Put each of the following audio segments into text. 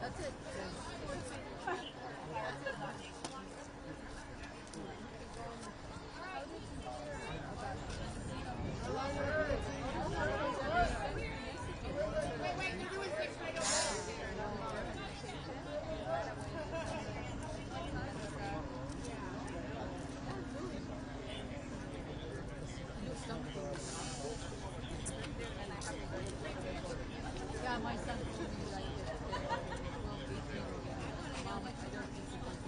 That's it. Yeah, my son told me like this. Will be here again. Mom, I don't think he wants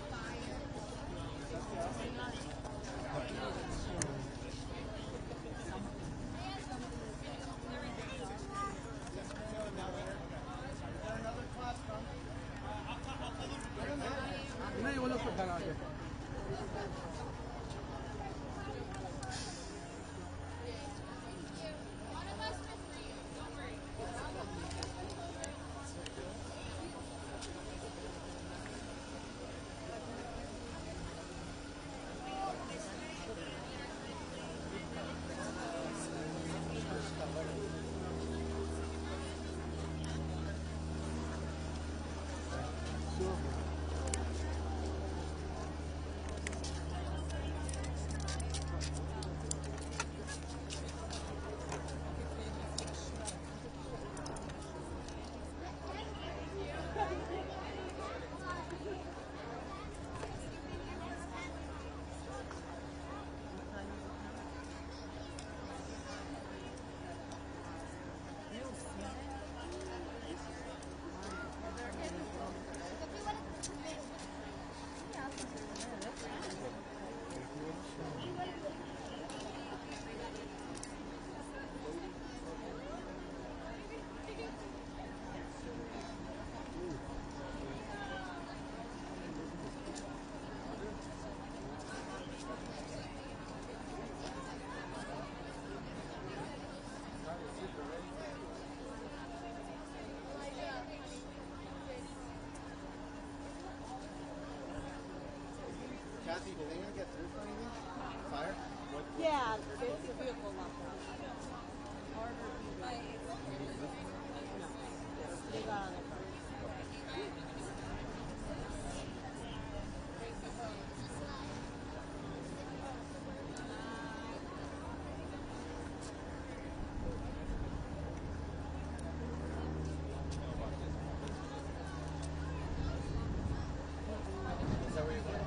नहीं वो लोग तो घर आ गए Kathy, do they gonna get through for anything? Fire? Yeah, it's the vehicle locked out. No, they got on their car. Is that where you're going?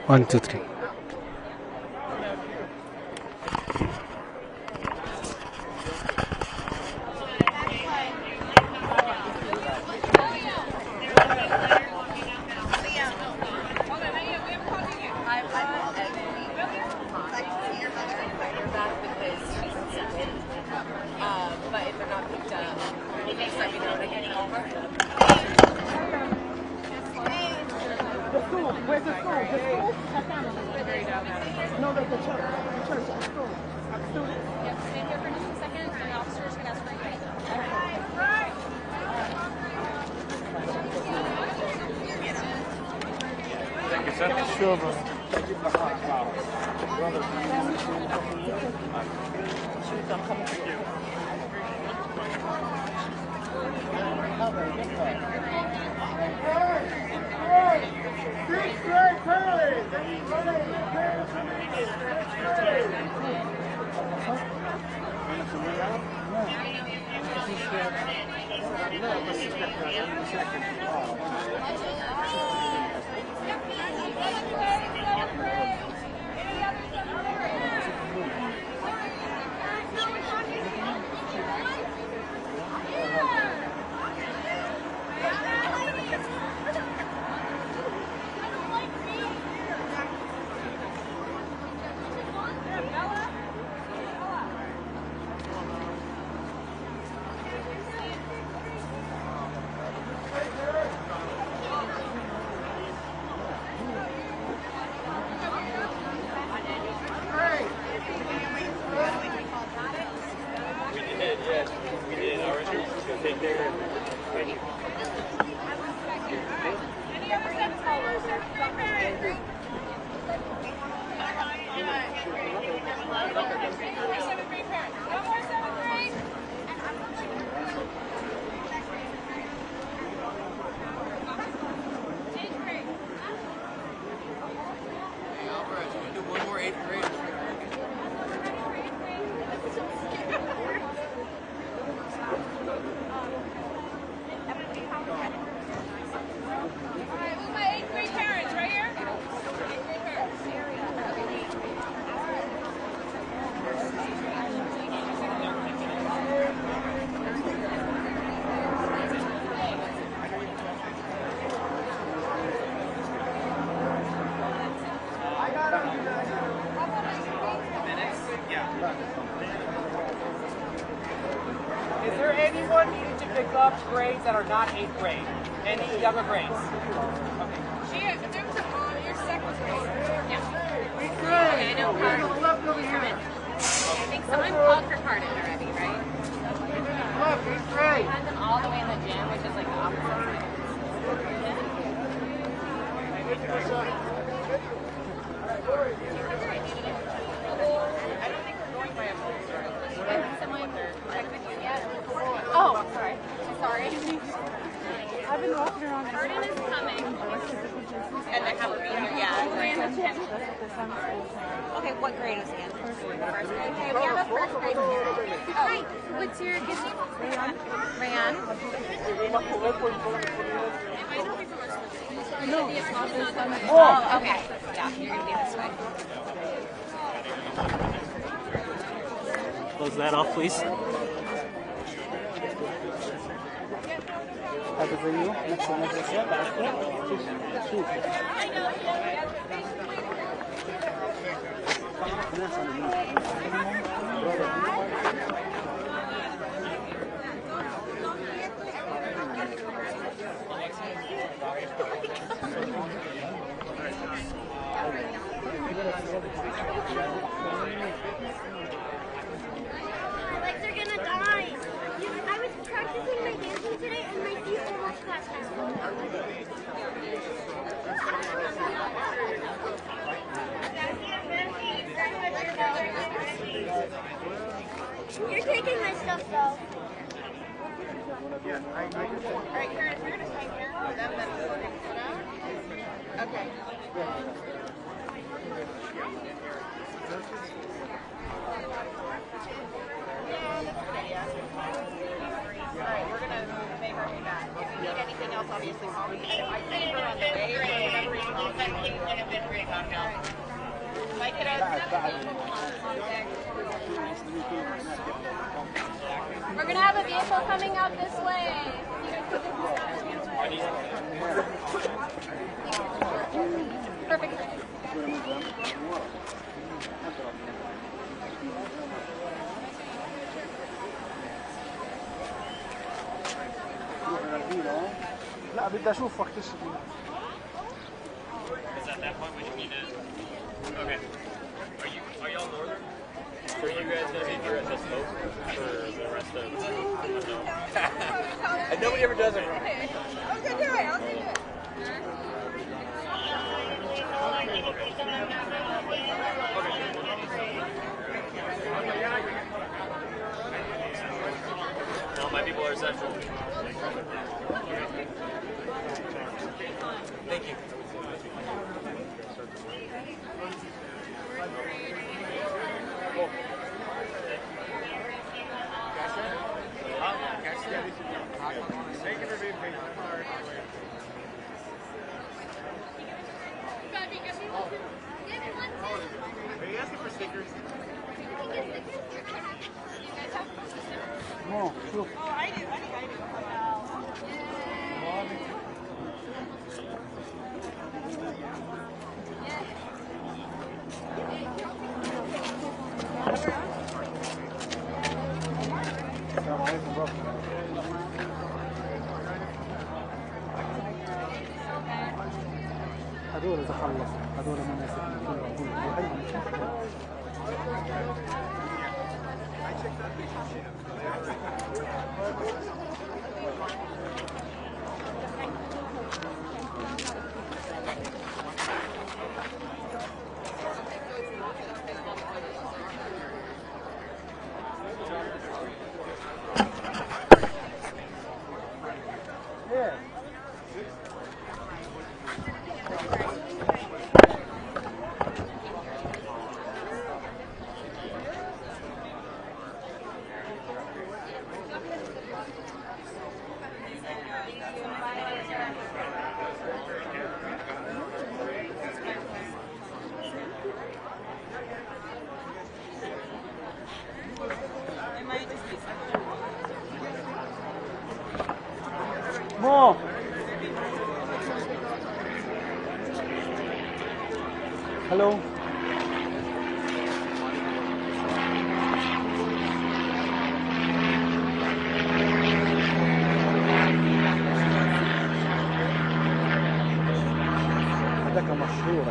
One, two, three. But if they're not picked up, please let me know when I get over. The school. Where's the school? The school? No, the church. The church. The school. Students. Yep, stay here for just a second. The officer's going to ask for your name. Thank you, sir. Sure, bro. Is there anyone needing to pick up grades that are not 8th grade? Any younger grades? Okay. Your second grade. Yeah. Okay, I know left over here. I think someone called for Carden already, right? Left, he's great. Had them all the way in the gym, which is like the opposite side. I don't think we're going by a full story. Has someone texted you yet? Oh, sorry. I've been walking around. Carden is coming. And they have a meeting, yeah. Okay, what grade is he in? First grade. Okay, we have a first grade here. Hi, what's your name? Rayan. Oh, okay. Yeah, you're going to be this way. Close that off, please. Happy for you. Next one, next step. My legs are gonna die. I was practicing my dancing today and my feet almost got You're taking my stuff though. Alright, Karen, you're going to take care of them, then we're going to sit down. Okay. Alright, we're going to make our way back. If you need anything else, obviously call me. If I see her on the way, for whatever reason, I'll send you. We're gonna have a vehicle coming out this way. Perfect. لا بدي اشوفك تشتغل. Because at that point we need to. Okay. Are y'all northern? So are you guys gonna be here at the smoke for the rest of? And nobody ever does it. I'll do it. I'll do it. No, my people are central. Thank you. Are you asking for stickers? مو شوف. Oh, I do. I think I do. السلام عليكم بابا. هذول اذا خلصوا هذول مناسبين كلهم مو هلو هذاك مشهور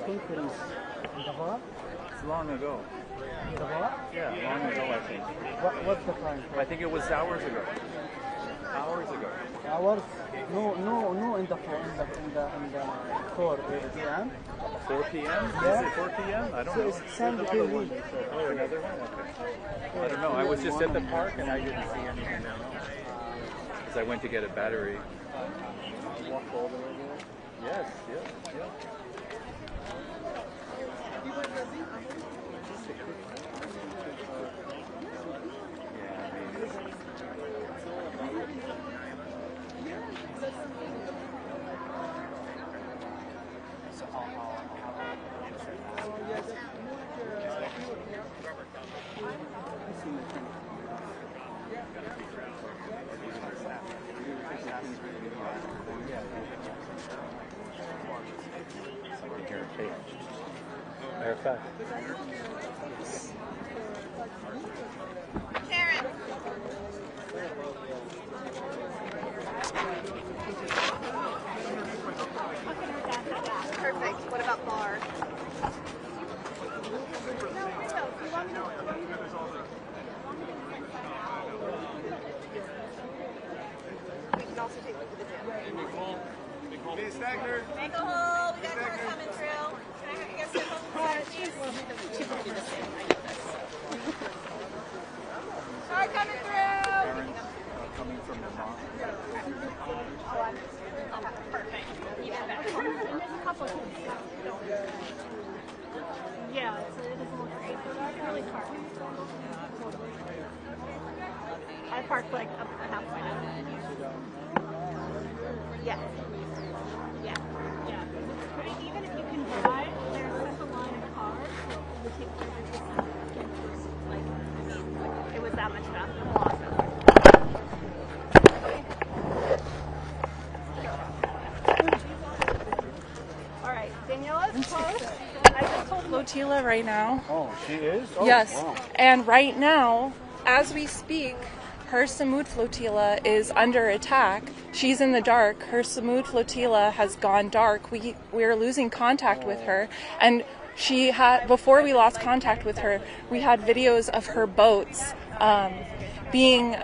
conference in the bar? It's long ago. In the bar? Yeah, long ago, I think. What's the time? I think it was hours ago. Hours ago. Hours? No, in the 4 p.m. 4 p.m.? Yeah. Is it 4 p.m.? I don't So know. it's Sunday evening. Oh, another one? Okay. I don't know. I was just at the park and I didn't see anything now. Because I went to get a battery. Walk all the way there. Yes, yeah. Matter of fact. Perfect. What about bar? We can also take it to the gym. Hey, Stagner. Make a hole. We got more coming through. Can I get some More coming through. Coming from the mosque. Perfect. Even better. There's a couple of things. Yeah, it doesn't look great, but I can really park. I parked like up a half point out. Yeah. Yeah. Yeah. But even if you can drive, there's such a line of cars that it would take forever to get through. Like, I mean, it was that much faster. All right, Daniela's close. I just told Flotilla right now. Oh, she is? Oh, Yes. Wow. And right now, as we speak, her Samud flotilla is under attack. She's in the dark. Her Samud flotilla has gone dark. We're losing contact with her. And she had, before we lost contact with her, we had videos of her boats being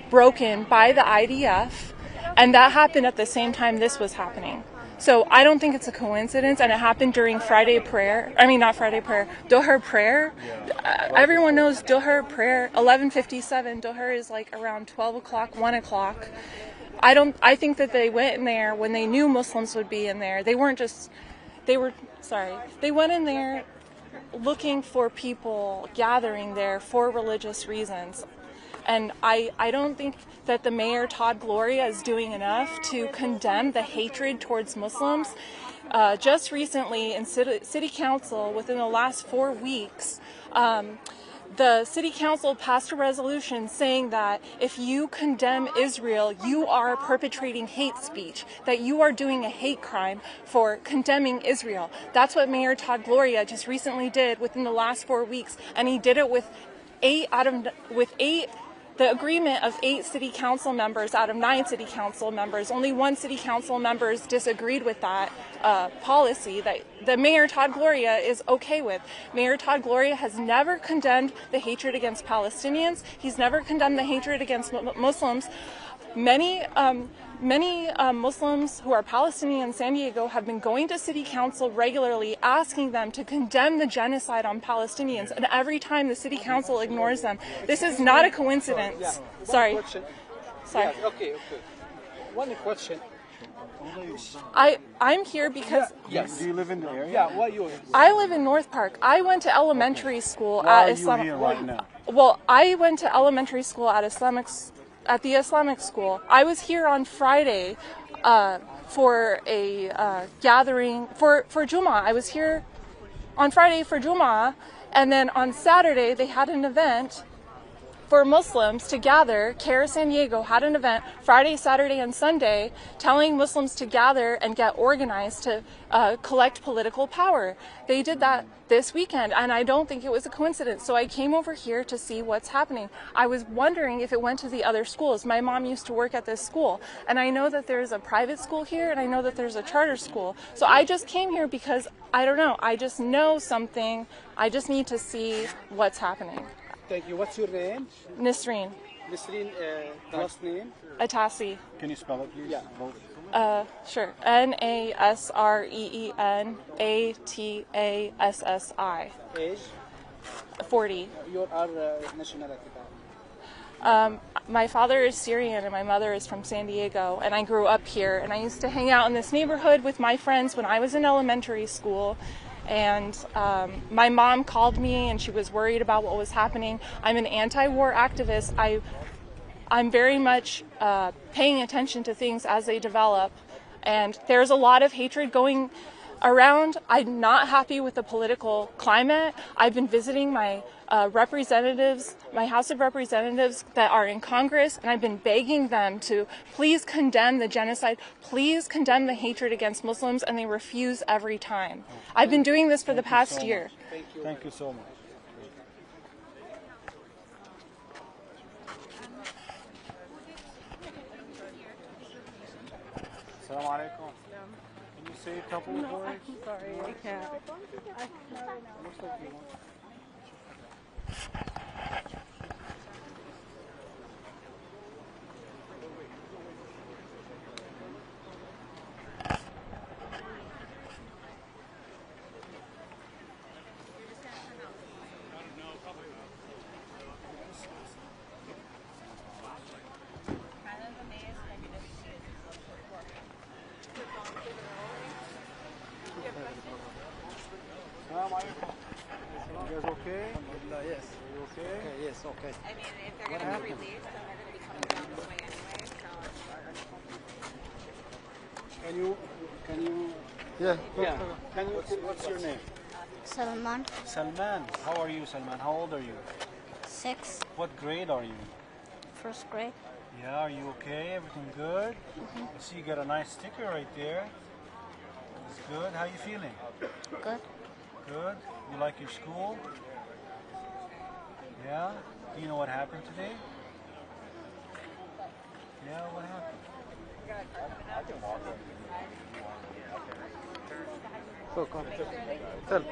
broken by the IDF. And that happened at the same time this was happening. So I don't think it's a coincidence, and it happened during Friday prayer. I mean, not Friday prayer, Doher prayer. Everyone knows Doher prayer, 11:57. Doher is like around 12 o'clock, 1 o'clock. I think that they went in there when they knew Muslims would be in there. They went in there looking for people gathering there for religious reasons. And I don't think that the mayor, Todd Gloria, is doing enough to condemn the hatred towards Muslims. Just recently in City Council, within the last 4 weeks, the City Council passed a resolution saying that if you condemn Israel, you are perpetrating hate speech, that you are doing a hate crime for condemning Israel. That's what Mayor Todd Gloria just recently did within the last 4 weeks, and he did it with the agreement of 8 city council members out of 9 city council members. Only 1 city council member disagreed with that policy that the Mayor Todd Gloria is okay with. Mayor Todd Gloria has never condemned the hatred against Palestinians. He's never condemned the hatred against Muslims. Many Muslims who are Palestinian in San Diego have been going to city council regularly asking them to condemn the genocide on Palestinians, and every time the city council ignores them. This is not a coincidence. Sorry. Yes, okay. One question. I'm here because Yes. Do you live in the area? Yeah, why you? I live in North Park. I went to elementary school Why at are Islamic. you here right now? Well, I went to elementary school at the Islamic school. I was here on Friday for a gathering for Jummah. I was here on Friday for Jummah, and then on Saturday they had an event for Muslims to gather. CARE San Diego had an event Friday, Saturday, and Sunday telling Muslims to gather and get organized to collect political power. They did that this weekend, and I don't think it was a coincidence. So I came over here to see what's happening. I was wondering if it went to the other schools. My mom used to work at this school, and I know that there's a private school here, and I know that there's a charter school. So I just came here because, I don't know, I just know something. I just need to see what's happening. Thank you. What's your name? Nisreen. Nisreen, the last name? Atasi. Can you spell it, please? Yeah. Both. Sure. Nasreenatassi. Age? 40. Your nationality? My father is Syrian and my mother is from San Diego, and I grew up here, and I used to hang out in this neighborhood with my friends when I was in elementary school. And my mom called me and she was worried about what was happening. I'm an anti-war activist. I'm very much paying attention to things as they develop, and there's a lot of hatred going around. I'm not happy with the political climate. I've been visiting my representatives, my House of Representatives that are in Congress, and I've been begging them to please condemn the genocide, please condemn the hatred against Muslims, and they refuse every time. I've been doing this for the past year. Thank you so much. Assalamu alaikum. Can you say a couple of words? I'm sorry, I can't. Looks like you want. You guys okay? Yes. Are you okay? Okay, yes, okay. I mean, if they're going to be released, then they're going to be coming down this way anyway, so. Can you, Yeah. can you, what's your name? Salman, Salman. How are you, Salman? How old are you? 6, What grade are you? first grade. Yeah, are you okay? Everything good? I see you got a nice sticker right there. It's good. How you feeling? Good. Good. You like your school? Yeah? Do you know what happened today? Yeah, what happened? So come. Tell.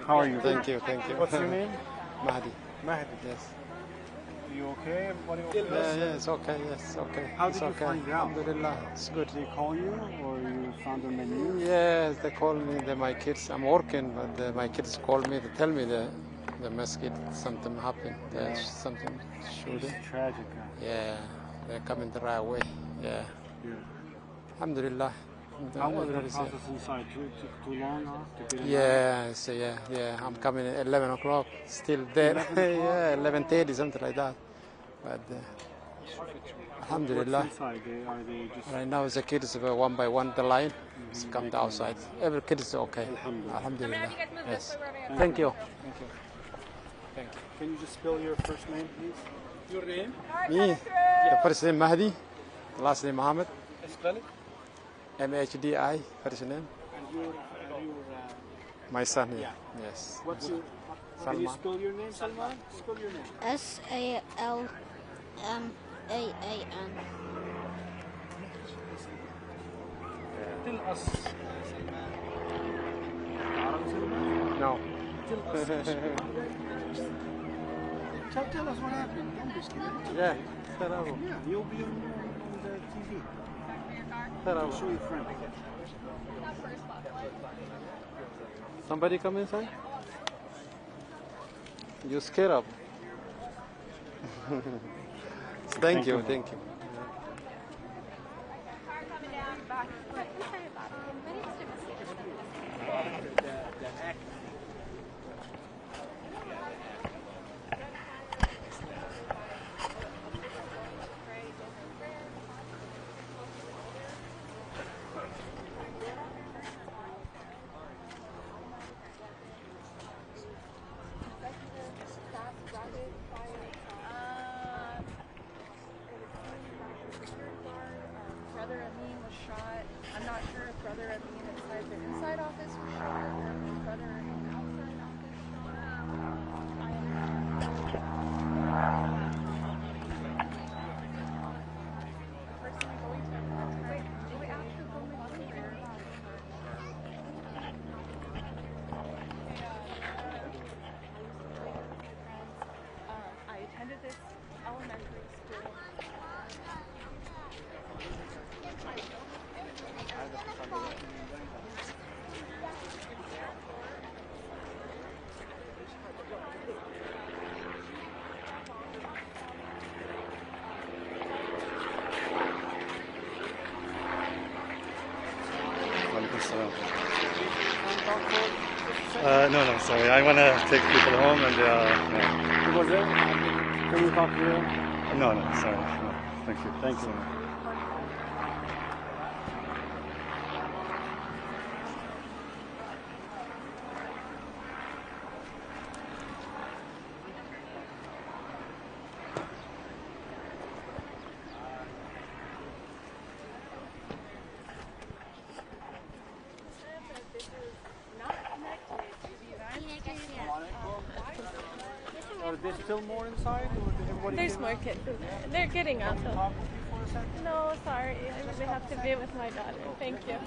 How are you? Thank you, thank you. What's your name? Mahdi. Mahdi. Yes. Are you okay? Everybody okay? Yeah, yes, okay, yes, okay. How It's did you okay. find out? Alhamdulillah, it's good. Did they call you or you found them in the news? Yes, they call me, my kids, I'm working, but my kids call me to tell me the mosque, something happened, there's something shooting. It's tragic. Huh? Yeah, they're coming the right way. Yeah. Yeah. Alhamdulillah. How was the Everybody's here. process inside? Took too long, huh? To get in Yeah, so yeah. I'm coming at 11 o'clock, still there. 11 o'clock? Yeah, 11:30, something like that. But alhamdulillah. What's inside? Are they just... Right now, the kids one by one, the line is come outside. Every kid is okay. Alhamdulillah. Yes. Thank you. Thank you. Thank you. Can you just spell your first name, please? Your name? Me, the first name Mahdi, the last name Mohammed. Spell it. MHDI, first name. And your My son here. Yes. what's your... Can you spell your name, Salman? Spell your name. SALMAAN. Tell us. Arab Salman? No. Tell us what happened. Don't be scared. Yeah. Terrible. Yeah, you'll be on the TV. Terrible. Show your friend. Somebody come inside? You scared up. Thank you. Brother Amin was shot. I'm not sure if Brother Amin inside the inside office was shot or if Brother Amin outside office I attended this elementary school. No, sorry. I want to take people home and Who was it? Can we talk to you? No, no, sorry. No. Thank you. Thank you. Are there still more inside? Or did everybody There's get more out? kids. They're getting out Talk though. to you for a second? No, sorry. I really have to be with my daughter. Thank you.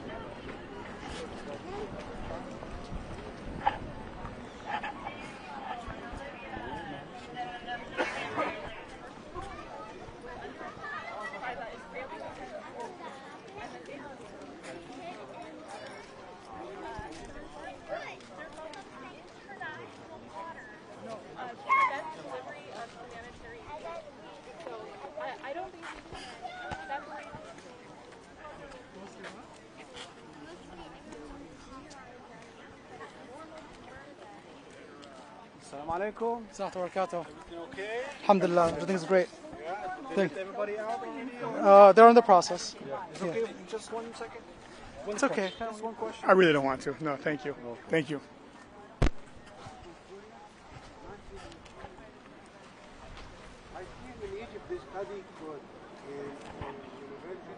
I don't think we can separate. Assalamu alaikum. Assalamu alaikum. Everything okay? Alhamdulillah, everything's great. Yeah. Did you get everybody out already? They're in the process. It's okay. Just 1 second. It's okay. Just one question. I really don't want to. No, thank you. Thank you. I think in Egypt they study for university.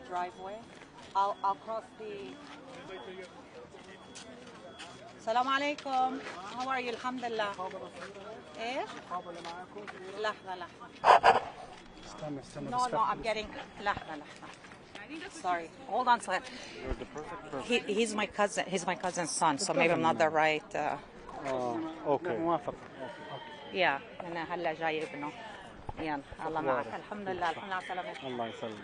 Driveway. I'll cross the. Assalamu alaikum. How are you? Alhamdulillah. ايش؟ لحظة. No, I'm getting. لحظة. Sorry. Hold on a second. You're the perfect person. He's my cousin. He's my cousin's son, so maybe I'm not the right. Okay. Yeah. أنا هلا جاي ابنه. يلا الله معك. الحمد لله. الحمد لله على سلامتك. الله يسلمك.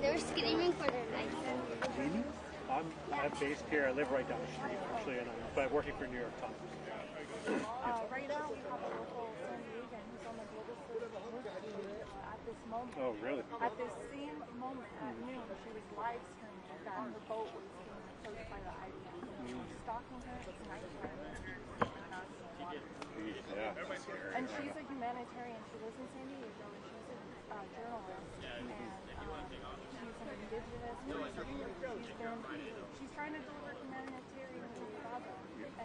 They're screaming for their life. Really? I'm based here. I live right down the street, actually, but working for New York Times. Right now, we have a local San Diegan who's on the global search at this moment. Oh, really? At this same moment at noon, she was live streaming that her boat was being approached by the Eyewitness. She was stalking her. It's nighttime. Yeah. And she's a humanitarian. She lives in San Diego, and she's a journalist. And she's an indigenous person. She's trying to deliver humanitarian aid to Gaza.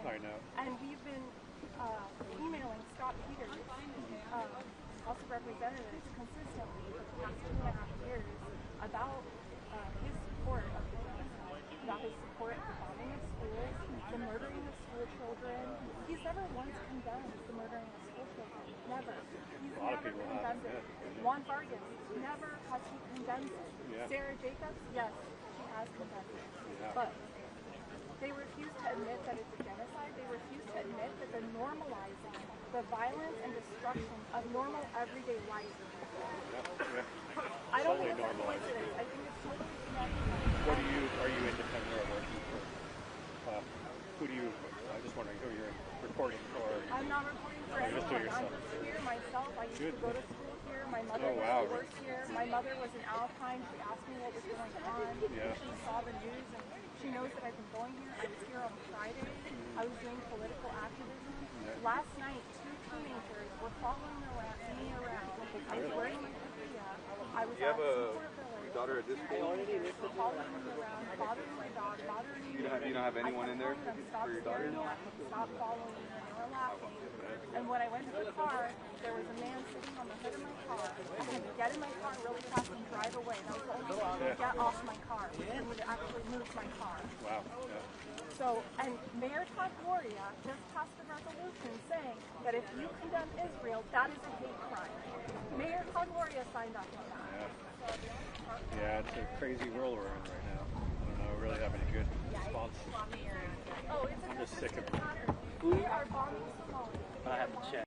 I know. And we've been emailing Scott Peters, House of Representatives, consistently for the past 2.5 years about his support of about his support of the bombing of schools, the murdering of school children. He's never once condemned the murdering of school children. Never. He's never condemned it. Juan Vargas, never has he condemned it. Yeah. Sarah Jacobs, yes, she has condemned it. Yeah. But they refuse to admit that it's a genocide. They refuse to admit that they're normalizing the violence and destruction of normal everyday life. I don't think it's a coincidence. I think it's totally connected. Are you independent or working for? Who do you? I'm just wondering who you're recording for. I'm not reporting for Or just anyone. for I'm yourself. just here myself. I used Good. to go to school here. My mother Oh, used wow. to work here. My mother was in Alpine. She asked me what was going on. Yeah. She saw the news and she knows that I've been going here. I was here on Friday. I was doing political activism. Last night, 2 teenagers were following me around. I was wearing my keffiyeh. I was at Seaport Village. Daughter at this point? Teenagers were following me around, bothering my dog, bothering me. You don't have anyone in there Stop for your daughter? staring at me, stop following me, and they were laughing. And when I went to the car, there was a man sitting on the hood of my car. I had to get in my car really fast and drive away. That was the only way to get off my car, which would actually move my car. Wow. Yeah. So, and Mayor Todd Gloria just passed a resolution saying that if you condemn Israel, that is a hate crime. Mayor Todd Gloria signed up on that. Yeah. Yeah, it's a crazy world we're in right now. I don't know, we really have any good response. Oh, it's I'm just sick of it. We are bombing Somalia. I haven't checked.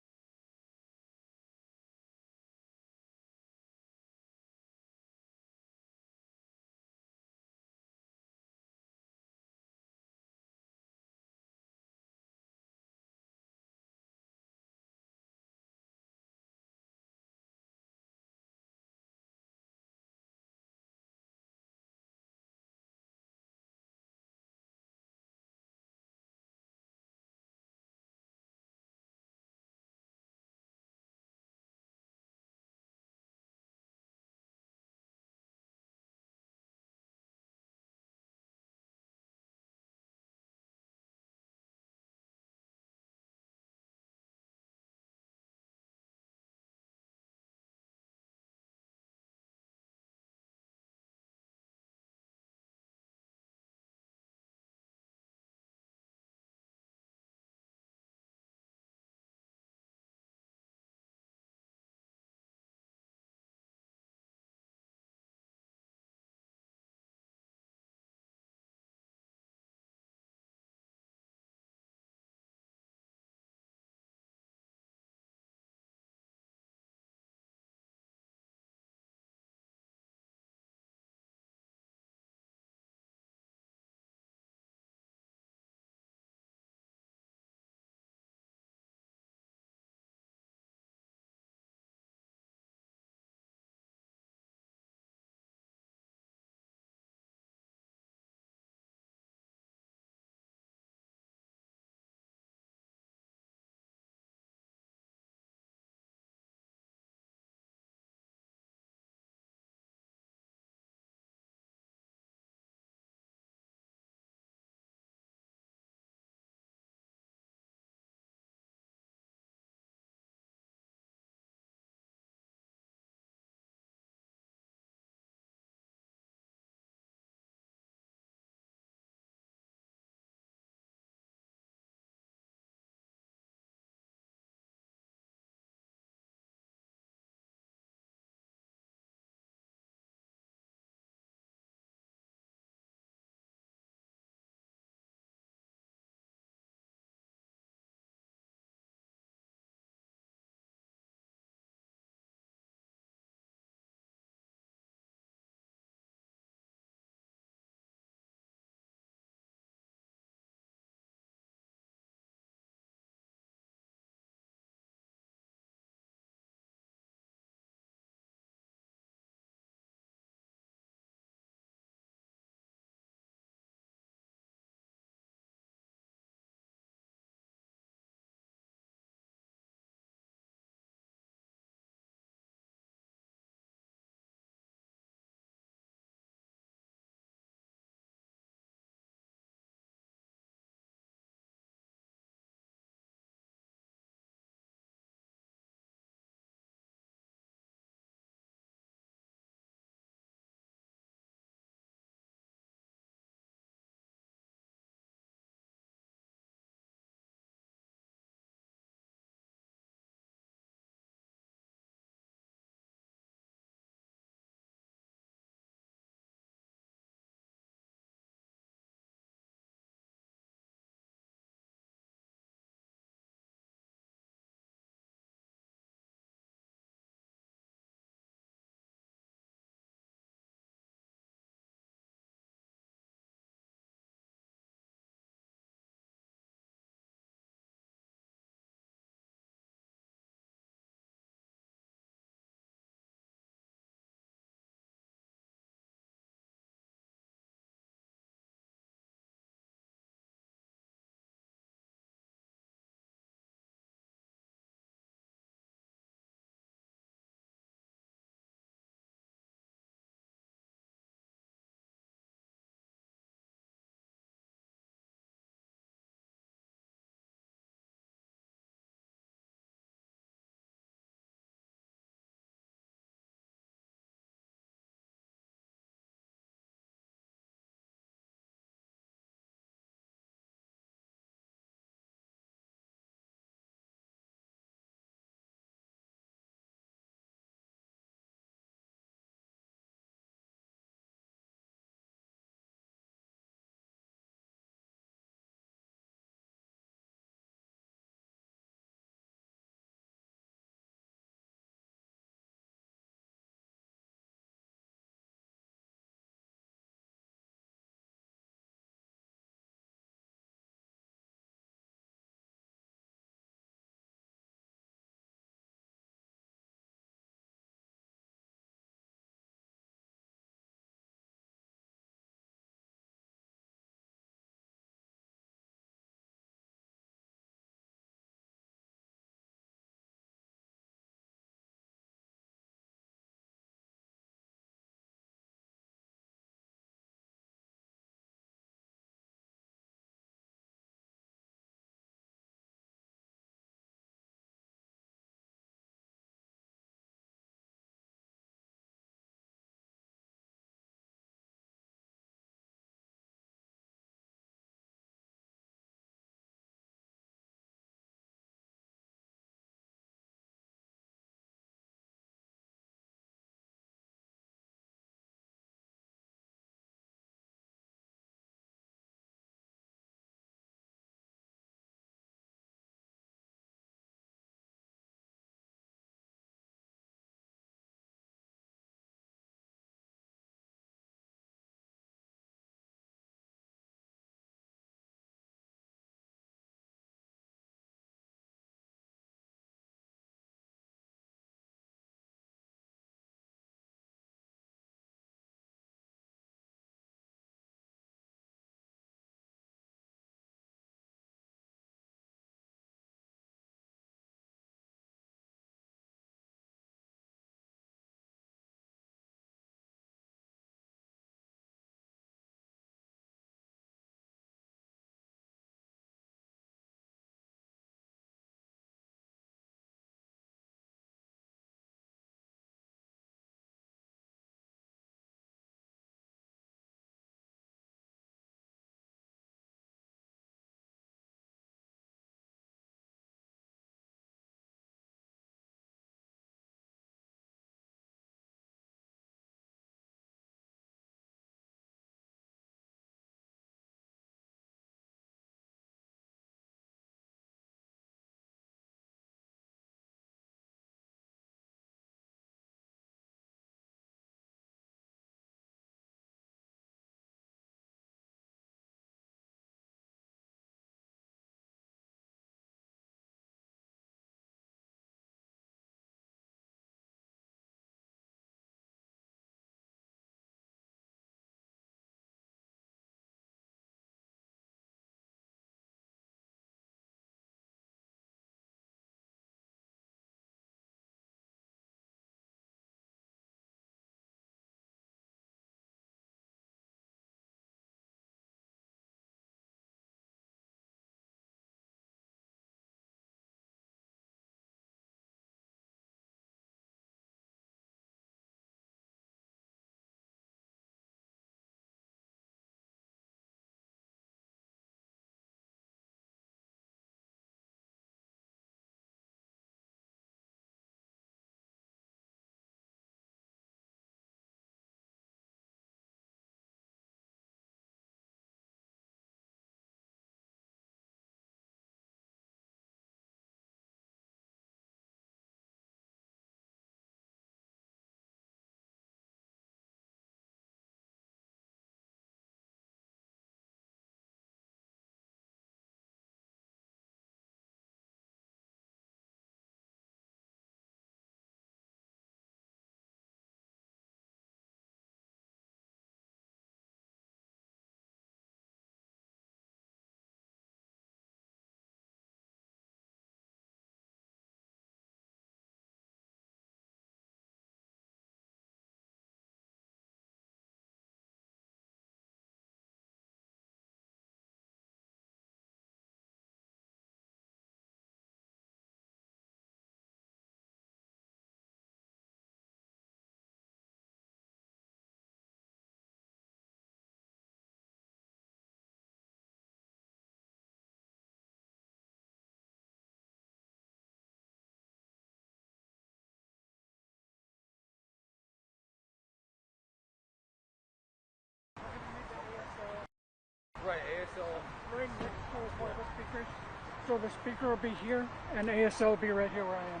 So the speaker will be here, and ASL will be right here where I am,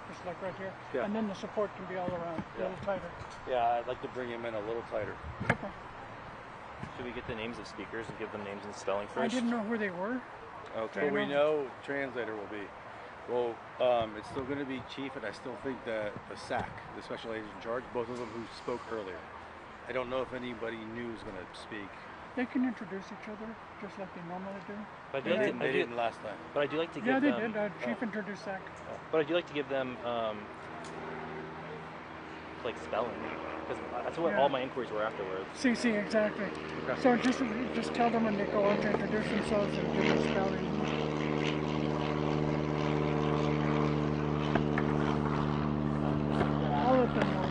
just like right here. Yeah. And then the support can be all around, a little tighter. Yeah, I'd like to bring him in a little tighter. Okay. Should we get the names of speakers and give them names and spelling first? I didn't know who they were. Okay. Well, we know translator will be. Well, it's still going to be Chief, and I still think that the SAC, the Special Agent in Charge, both of them who spoke earlier. I don't know if anybody new is going to speak. They can introduce each other just like they normally do. But They didn't last time. But I do like to give Yeah, they them. did. Chief introduced SAC. But I do like to give them like spelling, because that's what all my inquiries were afterwards. CC, exactly. Okay. So just tell them when they go out to introduce themselves and give them spelling. I'll let them know.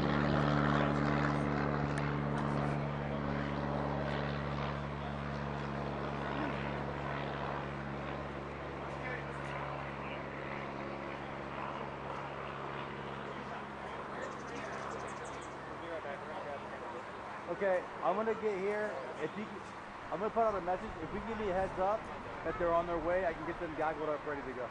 Okay, I'm gonna get here. I'm gonna put out a message. If you give me a heads up that they're on their way, I can get them gaggled up, ready to go.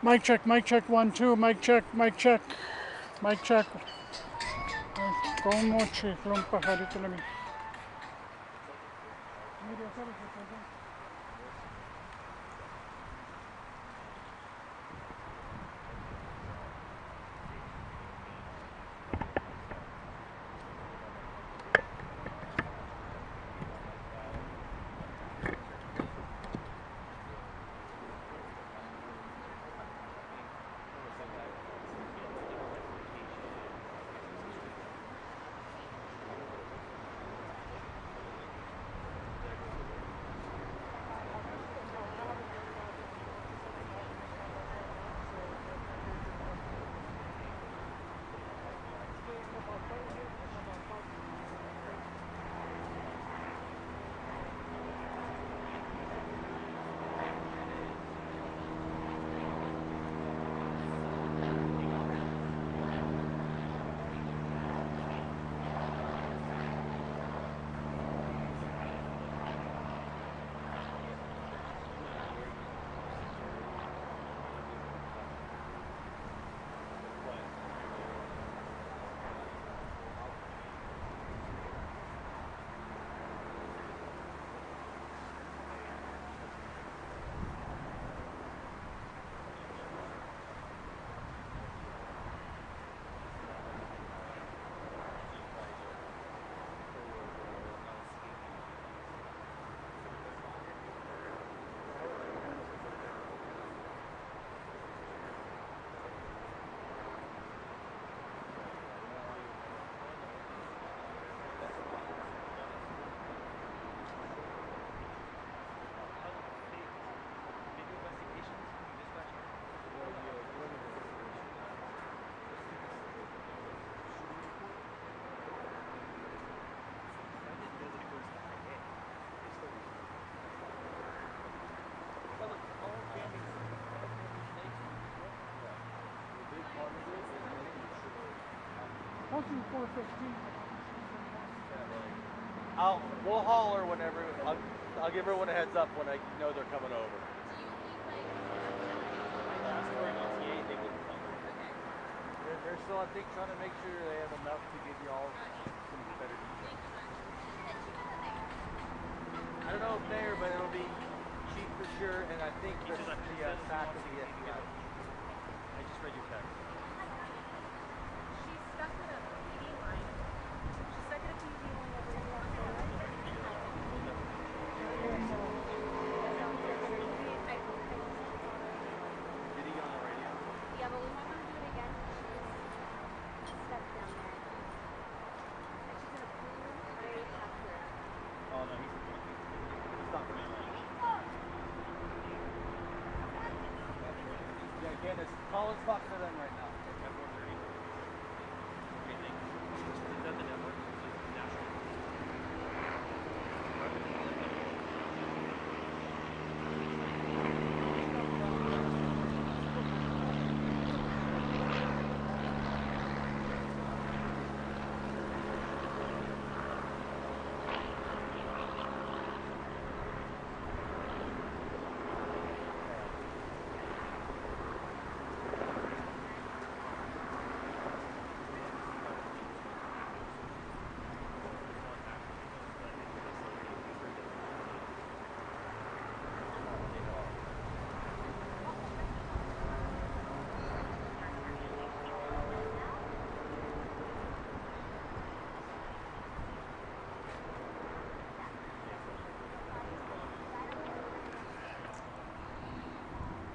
Mic check, 1, 2, mic check, mic check, mic check. ¿Cómo chifló un pajarito en la mía? We'll holler whenever. I'll give everyone a heads up when I know they're coming over. They're still, I think, trying to make sure they have enough to give you all some better details. I don't know if there, but it'll be Chief for sure, and I think the sack will be FBI. I just read your text. She's stuck at a PD line. She's stuck at a PD line over here. Did he go on the radio? Yeah, but we might want to do it again. She's stuck down there. And she's in a pool right after. Oh no, he's not coming out. Yeah, again, it's Colin's talking to them right now. At 4:30. Okay, thank you. Is that the network? Is it national?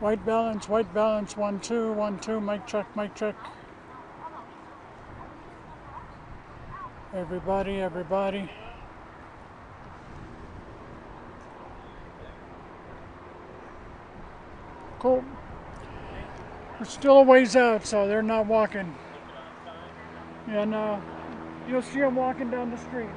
White balance, 1 2, 1 2, mic check, mic check. Everybody, everybody. Cool. We're still a ways out, so they're not walking. And you'll see them walking down the street.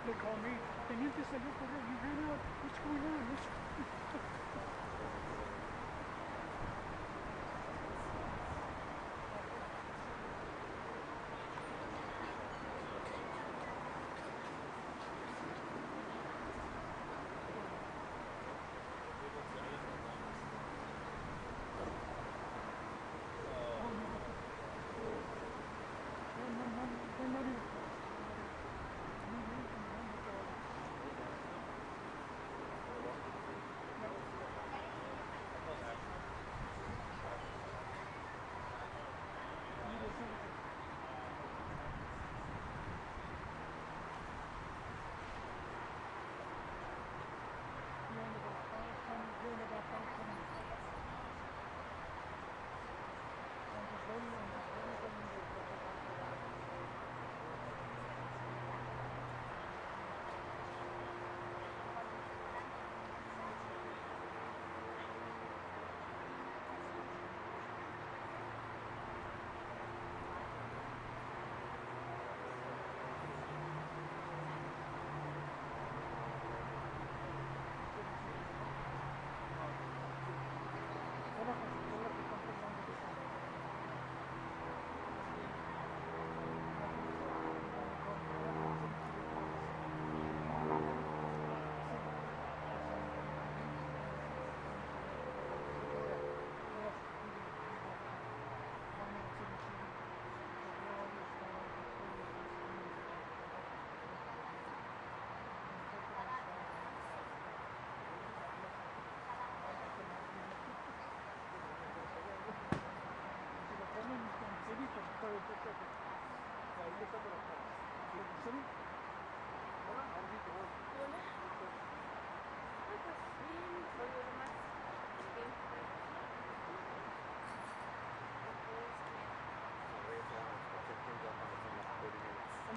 They call me. They need this. I look over. You ran out. What's going on?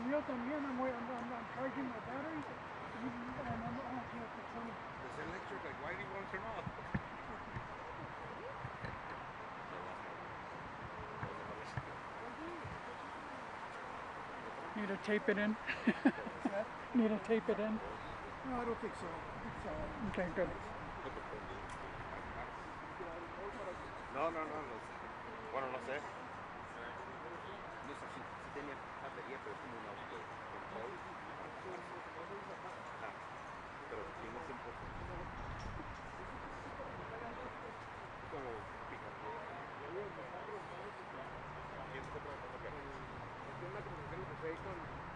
Yo también, I'm charging my batteries, and I'm for 20. It's electric, like, why do you want to turn off? Need to tape it in? Need to tape it in? No, I don't think so. Okay, good. No. Bueno, no sé. No sé si tenía batería, pero es como una pero sí, no 100%. Como pica. Es una conversación que fue con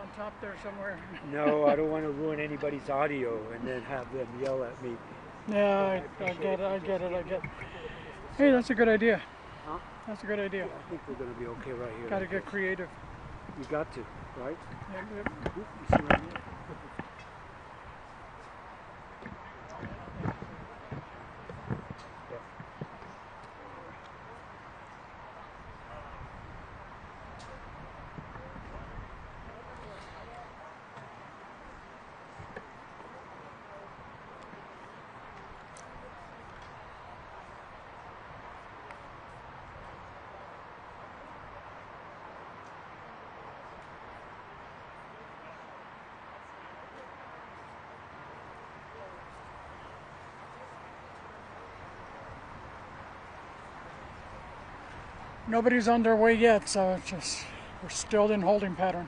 on top there somewhere. No, I don't want to ruin anybody's audio and then have them yell at me. Yeah, I get it. Hey, that's a good idea. Huh? That's a good idea. I think we're going to be okay right here. Got to get creative. You got to, right? Yep. You see what I mean? Nobody's on their way yet, so it's just we're still in holding pattern.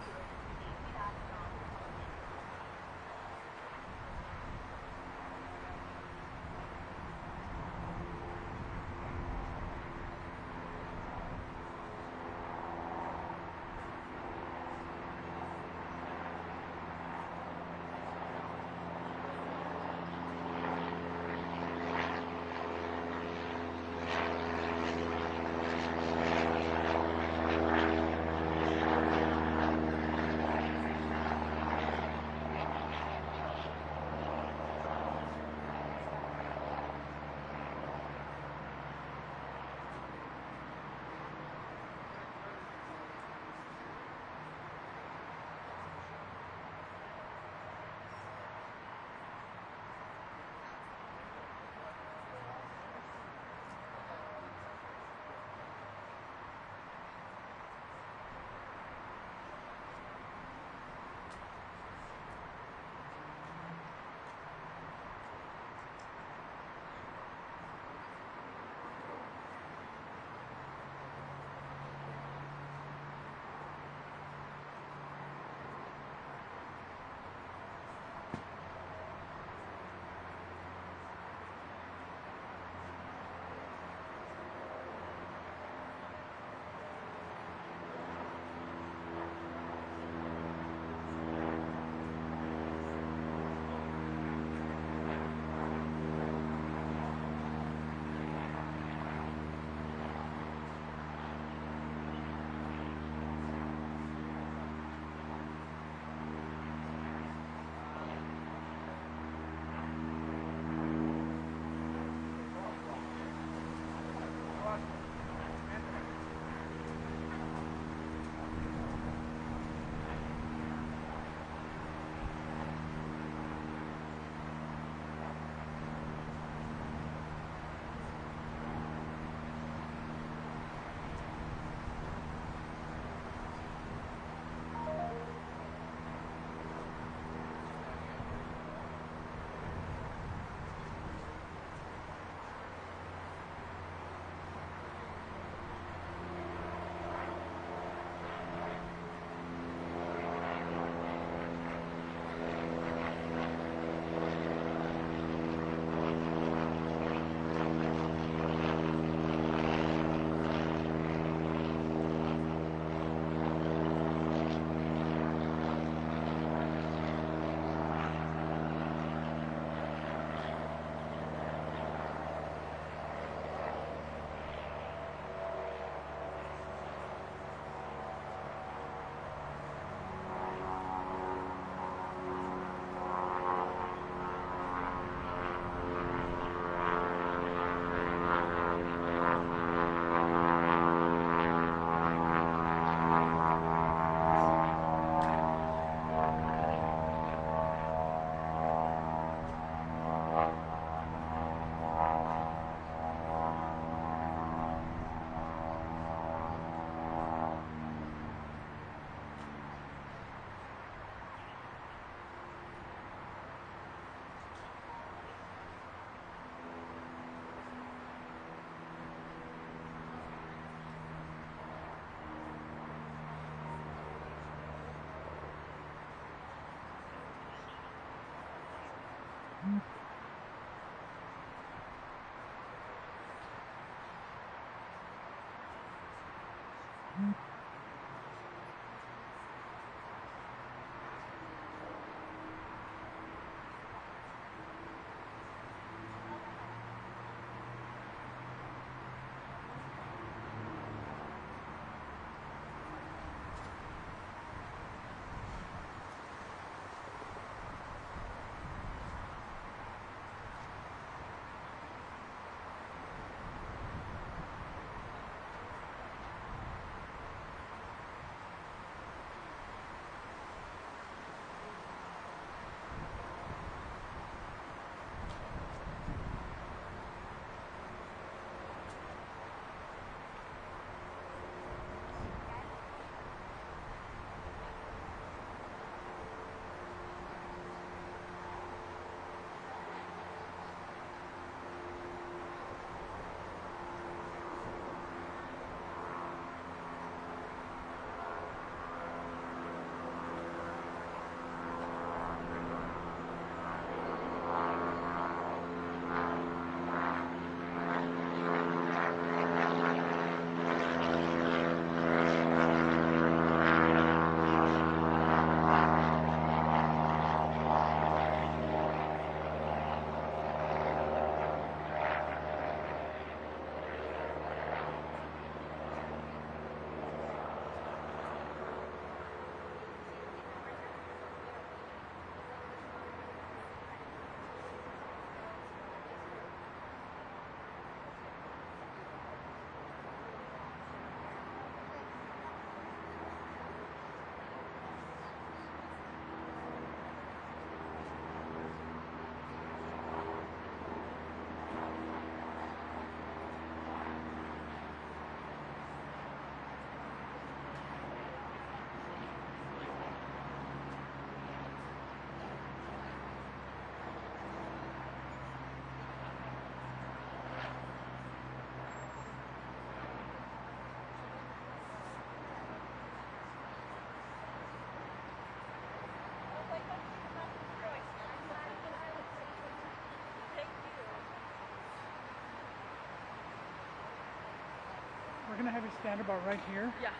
Maybe stand about right here. Yeah.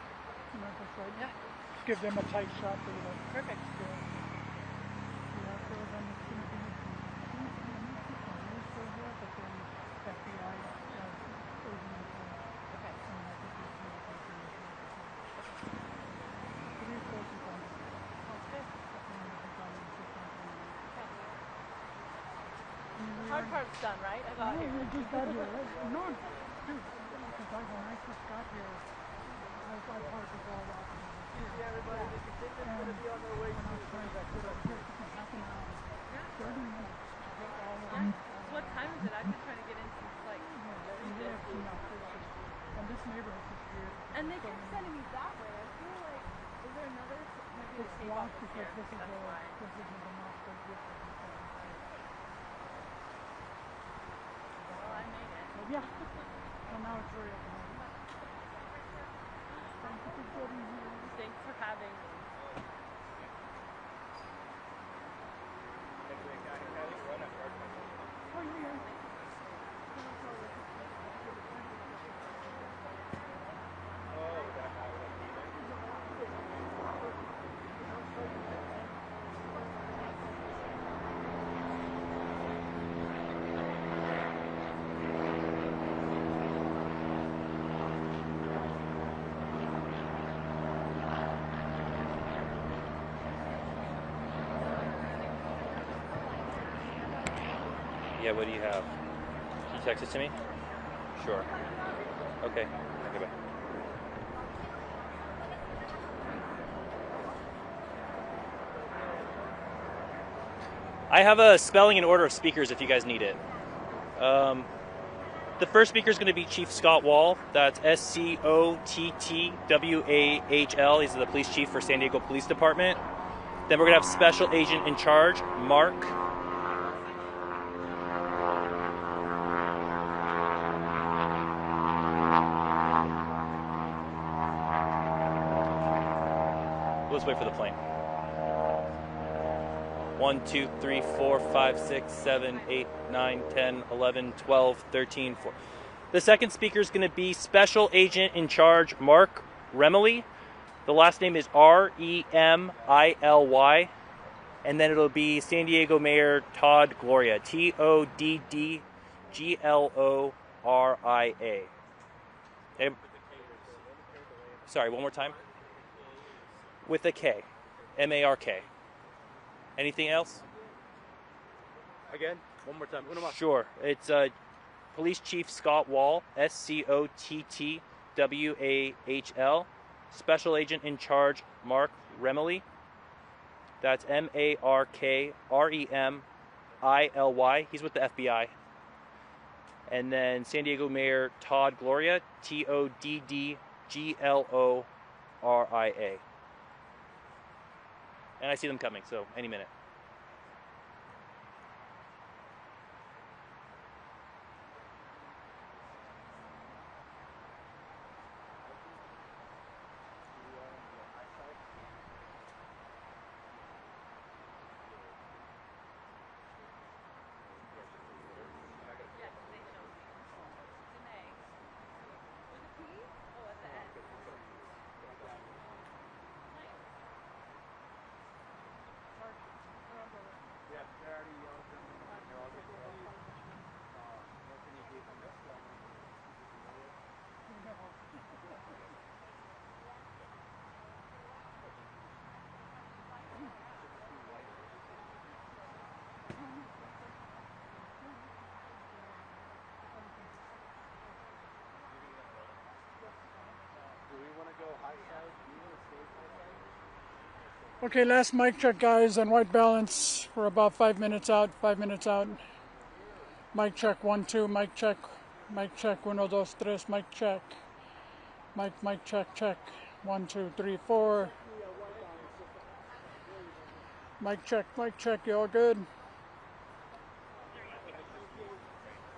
You know, just right. Yeah. Just give them a tight shot. So that, Perfect. yeah, if there was any Philippines, still here, but then FBI agents. Okay. Hard part's done, right? I got here. You just got here, right? No, dude, because when I first got here, I parked the ball out. Everybody, the contingent's going to be on their way to half an hour, 30 minutes. What time is it? I've been trying to get in since like. And this neighborhood is weird. And they kept sending me that way. I feel like, is there another? Maybe It's the blocked because here. this is That's why. the mosque. Well, I made it. Yeah. And now it's very open. Thank you for getting here. Thanks for having me. Oh, yeah. Yeah, what do you have? Can you text it to me? Sure. Okay. Okay, bye. I have a spelling and order of speakers if you guys need it. The first speaker is going to be Chief Scott Wall. That's SCOTTWAHL. He's the police chief for San Diego Police Department. Then we're going to have Special Agent in Charge, Mark. Let's wait for the plane. 1, 2, 3, 4, 5, 6, 7, 8, 9, 10, 11, 12, 13, 14. The second speaker is going to be Special Agent in Charge, Mark Remily. The last name is Remily. And then it'll be San Diego Mayor Todd Gloria. TODDGLORIA. Sorry, one more time. With a K. MARK. Anything else? Again, one more time. Sure. It's Police Chief Scott Wall, SCOTTWAHL. Special Agent in Charge, Mark Remily. That's MARKREMILY. He's with the FBI. And then San Diego Mayor Todd Gloria, TODDGLORIA. And I see them coming, so any minute. Okay, last mic check, guys, on white balance. We're about 5 minutes out. 5 minutes out. Mic check 1, 2. Mic check. Mic check 1, 2, 3. Mic check. Mic check check. 1, 2, 3, 4. Mic check. Mic check. You all good?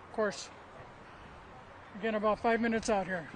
Of course. Again, about 5 minutes out here.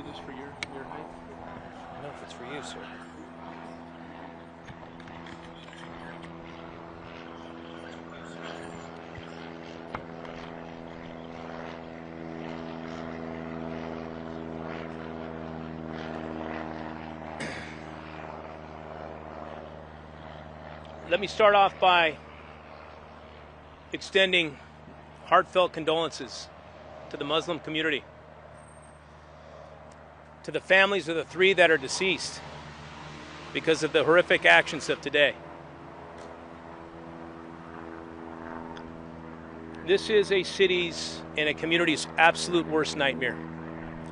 do this for your height? I don't know if it's for you, sir. Let me start off by extending heartfelt condolences to the Muslim community, to the families of the 3 that are deceased because of the horrific actions of today. This is a city's and a community's absolute worst nightmare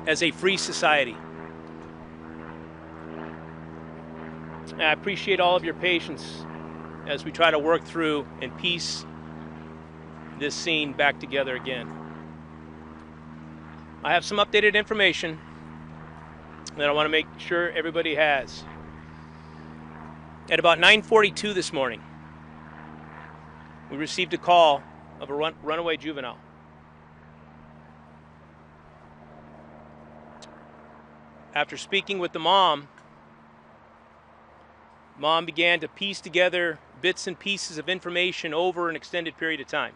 as a free society. And I appreciate all of your patience as we try to work through and piece this scene back together again. I have some updated information that I want to make sure everybody has. At about 9:42 this morning, we received a call of a runaway juvenile. After speaking with the mom began to piece together bits and pieces of information over an extended period of time.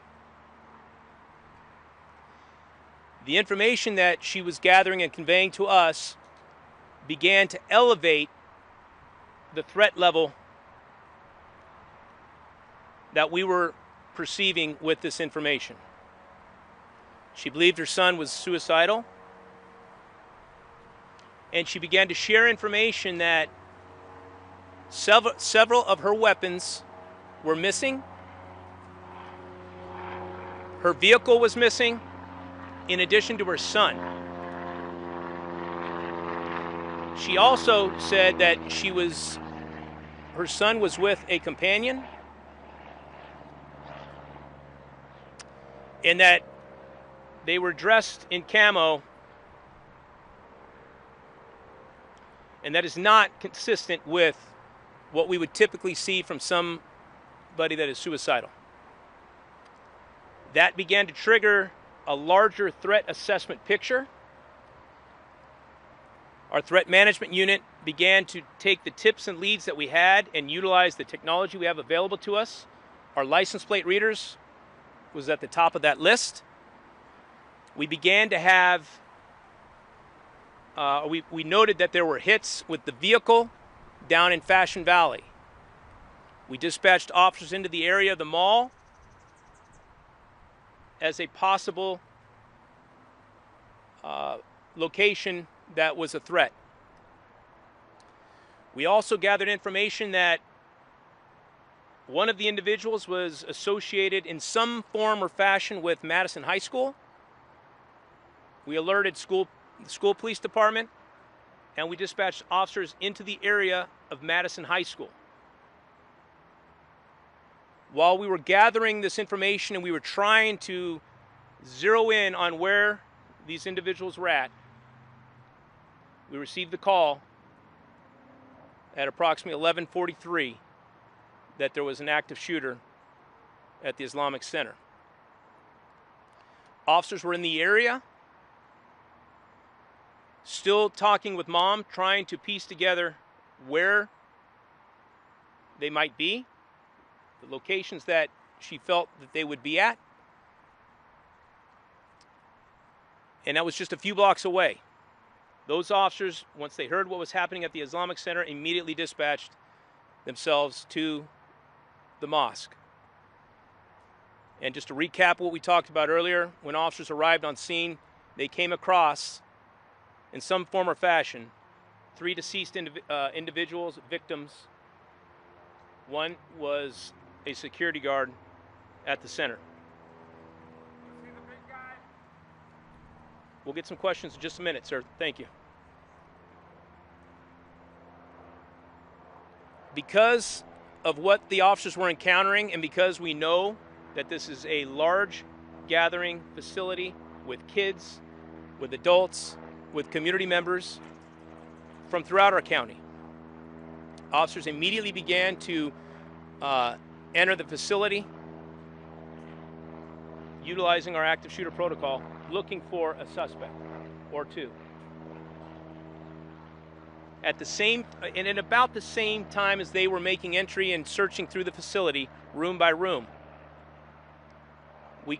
The information that she was gathering and conveying to us began to elevate the threat level that we were perceiving with this information. She believed her son was suicidal, and she began to share information that several of her weapons were missing. Her vehicle was missing, in addition to her son. She also said that her son was with a companion, and that they were dressed in camo, and that is not consistent with what we would typically see from somebody that is suicidal. That began to trigger a larger threat assessment picture. Our threat management unit began to take the tips and leads that we had and utilize the technology we have available to us. Our license plate readers was at the top of that list. We began to have, we noted that there were hits with the vehicle down in Fashion Valley. We dispatched officers into the area of the mall as a possible location that was a threat. We also gathered information that one of the individuals was associated in some form or fashion with Madison High School. We alerted the school police department, and we dispatched officers into the area of Madison High School. While we were gathering this information and we were trying to zero in on where these individuals were at, we received the call at approximately 11:43 that there was an active shooter at the Islamic Center. Officers were in the area, still talking with mom, trying to piece together where they might be, the locations that she felt that they would be at. And that was just a few blocks away. Those officers, once they heard what was happening at the Islamic Center, immediately dispatched themselves to the mosque. And just to recap what we talked about earlier, when officers arrived on scene, they came across, in some form or fashion, 3 deceased individuals, victims. One was a security guard at the center. We'll get some questions in just a minute, sir. Thank you. Because of what the officers were encountering, and because we know that this is a large gathering facility with kids, with adults, with community members from throughout our county, officers immediately began to enter the facility, utilizing our active shooter protocol, looking for a suspect or 2. at about the same time as they were making entry and searching through the facility room by room, we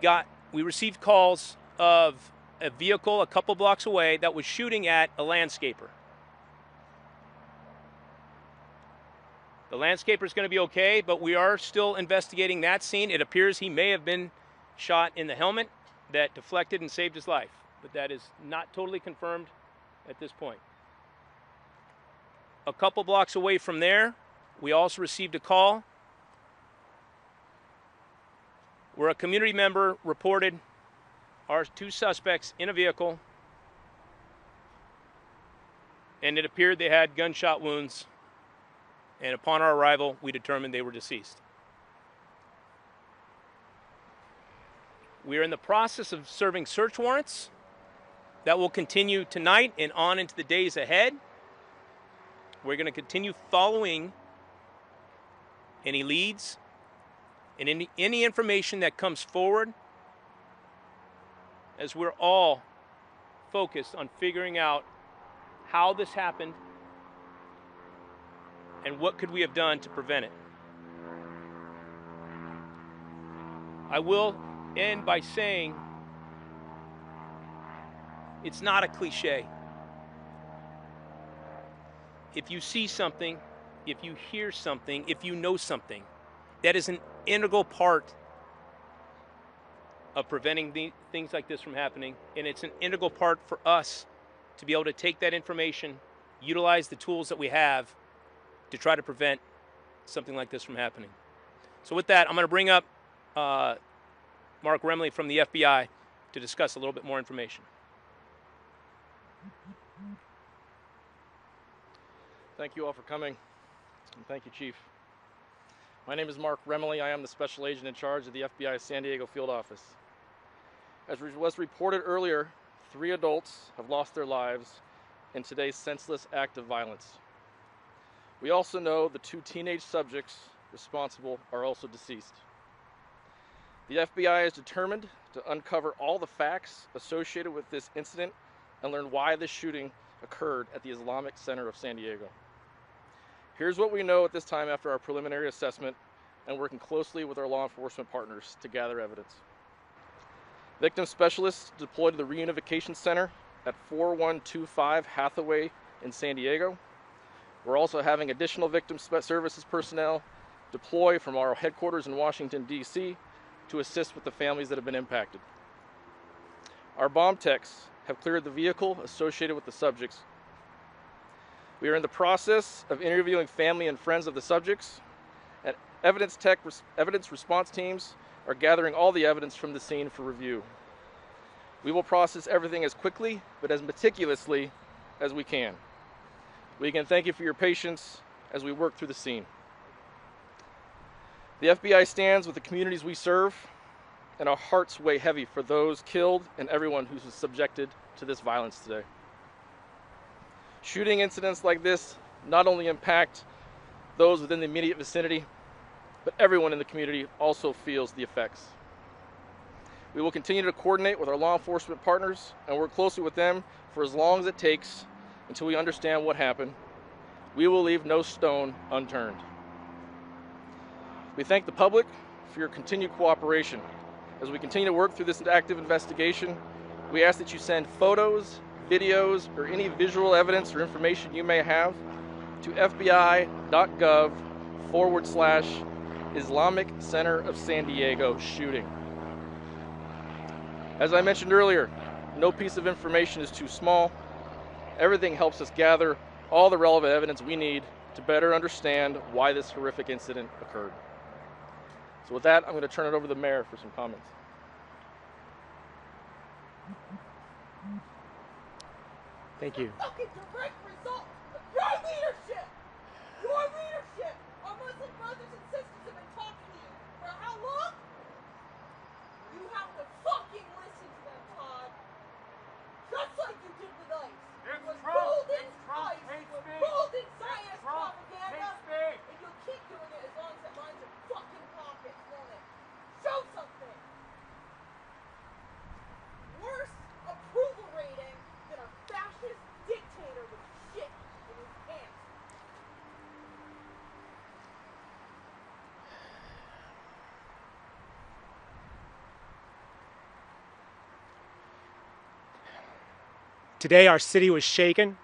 received calls of a vehicle a couple blocks away that was shooting at a landscaper. The landscaper is going to be okay, but we are still investigating that scene. It appears he may have been shot in the helmet that deflected and saved his life, but that is not totally confirmed at this point. A couple blocks away from there, we also received a call where a community member reported our 2 suspects in a vehicle, and it appeared they had gunshot wounds, and upon our arrival, we determined they were deceased. We are in the process of serving search warrants that will continue tonight and on into the days ahead. We're going to continue following any leads and any information that comes forward, as we're all focused on figuring out how this happened and what could we have done to prevent it. I will end by saying it's not a cliche. If you see something, if you hear something, if you know something, that is an integral part of preventing things like this from happening, and it's an integral part for us to be able to take that information, utilize the tools that we have to try to prevent something like this from happening. So with that, I'm going to bring up Mark Remley from the FBI to discuss a little bit more information. Thank you all for coming, and thank you, Chief. My name is Mark Remley. I am the Special Agent in charge of the FBI San Diego Field Office. As was reported earlier, 3 adults have lost their lives in today's senseless act of violence. We also know the 2 teenage subjects responsible are also deceased. The FBI is determined to uncover all the facts associated with this incident and learn why this shooting occurred at the Islamic Center of San Diego. Here's what we know at this time after our preliminary assessment and working closely with our law enforcement partners to gather evidence. Victim specialists deployed to the Reunification Center at 4125 Hathaway in San Diego. We're also having additional victim services personnel deploy from our headquarters in Washington, D.C. to assist with the families that have been impacted. Our bomb techs have cleared the vehicle associated with the subjects. We are in the process of interviewing family and friends of the subjects, and evidence response teams are gathering all the evidence from the scene for review. We will process everything as quickly but as meticulously as we can. We again thank you for your patience as we work through the scene. The FBI stands with the communities we serve, and our hearts weigh heavy for those killed and everyone who was subjected to this violence today. Shooting incidents like this not only impact those within the immediate vicinity, but everyone in the community also feels the effects. We will continue to coordinate with our law enforcement partners and work closely with them for as long as it takes until we understand what happened. We will leave no stone unturned. We thank the public for your continued cooperation. As we continue to work through this active investigation, we ask that you send photos, videos, or any visual evidence or information you may have to fbi.gov/Islamic Center of San Diego shooting. As I mentioned earlier, no piece of information is too small. Everything helps us gather all the relevant evidence we need to better understand why this horrific incident occurred. So with that, I'm going to turn it over to the mayor for some comments. Thank you. Fucking direct result of your leadership! Your leadership! Our Muslim brothers and sisters have been talking to you for how long? You have to fucking listen to them, Todd. Just like you did with ICE. It was pulled in ICE, pulled in science propaganda, and you'll keep doing it as long as it lines your fucking pockets, won't it? Show something! Worse approval rating than a fascist dictator with shit in his pants. Today, our city was shaken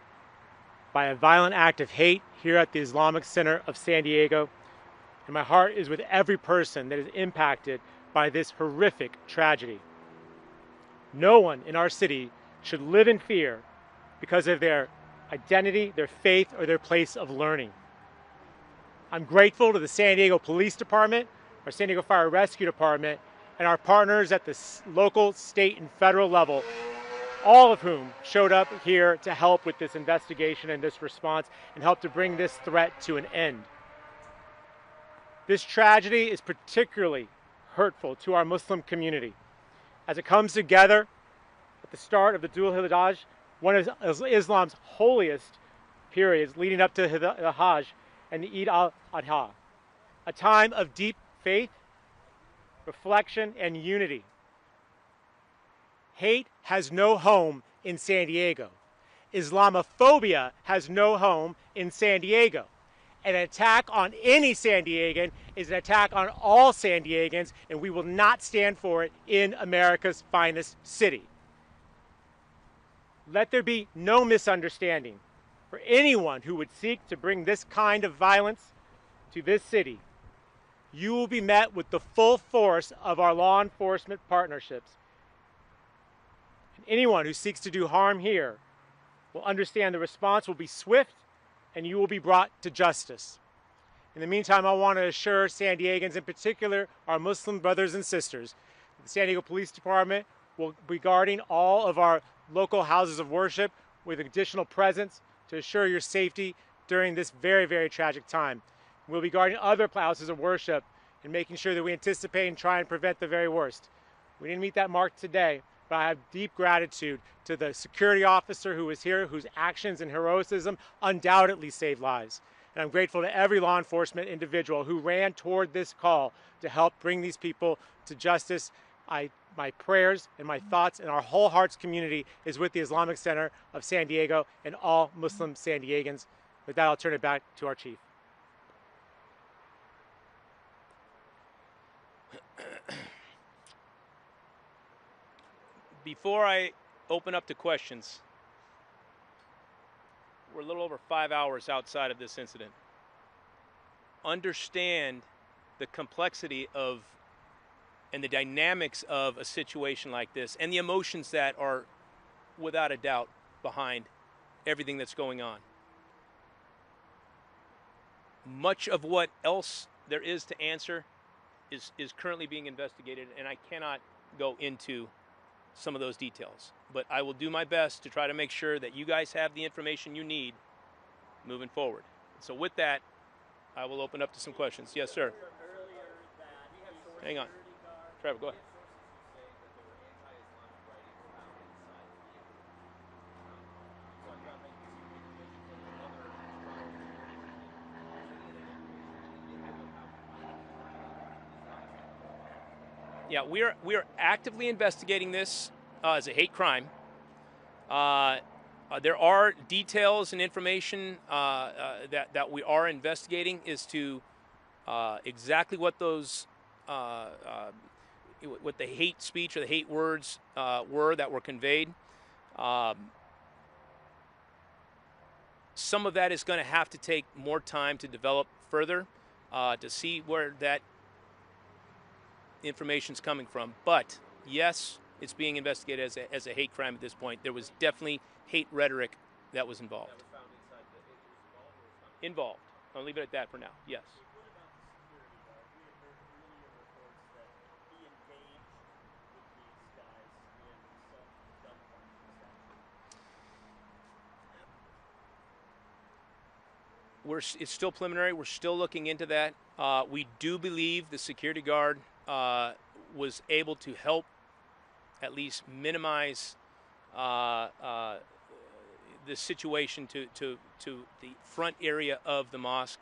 by a violent act of hate here at the Islamic Center of San Diego, and my heart is with every person that is impacted by this horrific tragedy. No one in our city should live in fear because of their identity, their faith, or their place of learning. I'm grateful to the San Diego Police Department, our San Diego Fire Rescue Department, and our partners at the local, state, and federal level, all of whom showed up here to help with this investigation and this response and help to bring this threat to an end. This tragedy is particularly hurtful to our Muslim community as it comes together at the start of the Dhul Hijjah, one of Islam's holiest periods leading up to the Hajj and the Eid al-Adha, a time of deep faith, reflection, and unity. Hate has no home in San Diego. Islamophobia has no home in San Diego. An attack on any San Diegan is an attack on all San Diegans, and we will not stand for it in America's finest city. Let there be no misunderstanding. For anyone who would seek to bring this kind of violence to this city, you will be met with the full force of our law enforcement partnerships. And anyone who seeks to do harm here will understand the response will be swift and you will be brought to justice. In the meantime, I want to assure San Diegans, in particular our Muslim brothers and sisters, that the San Diego Police Department will be guarding all of our local houses of worship with additional presence to assure your safety during this very, very tragic time. We'll be guarding other houses of worship and making sure that we anticipate and try and prevent the very worst. We didn't meet that mark today, but I have deep gratitude to the security officer who was here, whose actions and heroism undoubtedly saved lives. And I'm grateful to every law enforcement individual who ran toward this call to help bring these people to justice. My prayers and my thoughts and our whole hearts community is with the Islamic Center of San Diego and all Muslim San Diegans. With that, I'll turn it back to our chief. Before I open up to questions, we're a little over 5 hours outside of this incident. Understand the complexity of and the dynamics of a situation like this and the emotions that are without a doubt behind everything that's going on. Much of what else there is to answer is currently being investigated, and I cannot go into some of those details. But I will do my best to try to make sure that you guys have the information you need moving forward. So with that, I will open up to some questions. Yes, sir. Hang on. Trevor, go ahead. Yeah, we are actively investigating this as a hate crime. There are details and information that we are investigating as to exactly what those what the hate speech or the hate words were that were conveyed. Some of that is going to have to take more time to develop further to see where that information is coming from. But yes, it's being investigated as a hate crime at this point. There was definitely hate rhetoric that was involved. Involved. I'll leave it at that for now. Yes. It's still preliminary. We're still looking into that. We do believe the security guard was able to help at least minimize the situation to the front area of the mosque.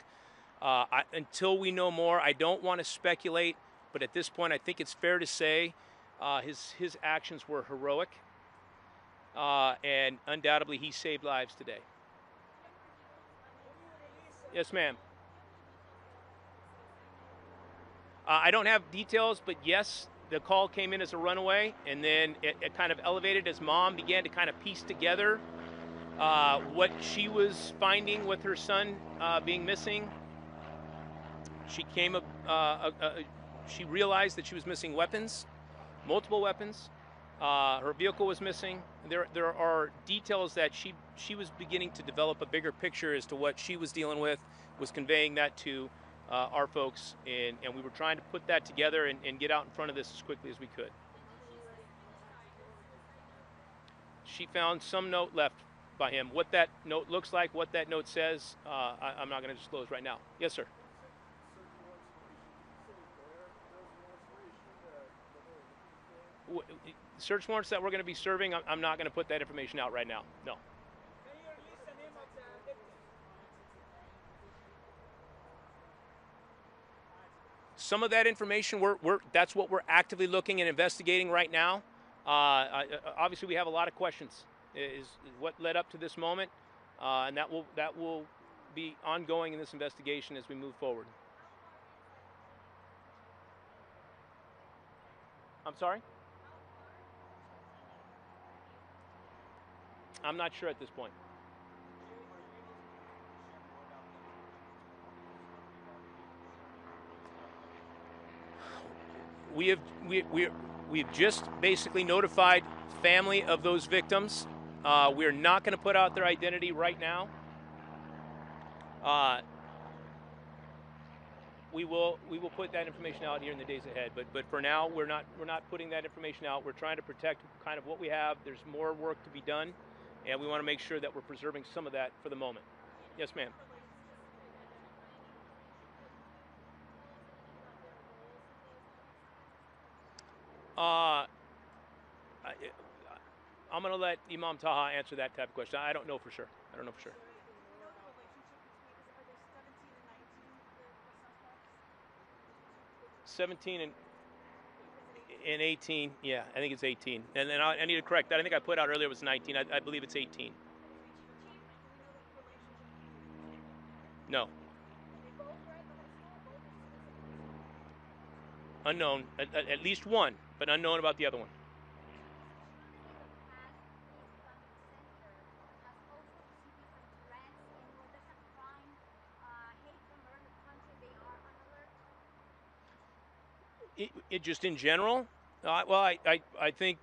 Until we know more, I don't want to speculate, but at this point I think it's fair to say his actions were heroic, and undoubtedly he saved lives today. Yes, ma'am. I don't have details, but yes, the call came in as a runaway, and then it kind of elevated as mom began to kind of piece together what she was finding with her son being missing. She she realized that she was missing weapons, multiple weapons. Her vehicle was missing. There are details that she was beginning to develop a bigger picture as to what she was dealing with, was conveying that to our folks, and we were trying to put that together and get out in front of this as quickly as we could. She found some note left by him. What that note looks like, what that note says, I'm not going to disclose right now. Yes, sir. Search warrants that we're going to be serving, I'm not going to put that information out right now. No. Some of that information, that's what we're actively looking and investigating right now. Obviously, we have a lot of questions. Is what led up to this moment, and that will be ongoing in this investigation as we move forward. I'm sorry? I'm not sure at this point. We've just basically notified family of those victims. We're not going to put out their identity right now. We will put that information out here in the days ahead. But for now, we're not putting that information out. We're trying to protect kind of what we have. There's more work to be done, and we want to make sure that we're preserving some of that for the moment. Yes, ma'am. I'm going to let Imam Taha answer that type of question. I don't know for sure. 17 and 18. Yeah, I think it's 18. And then I need to correct that. I think I put out earlier it was 19. I believe it's 18. No. Unknown. At least one, but unknown about the other one. It just in general, I think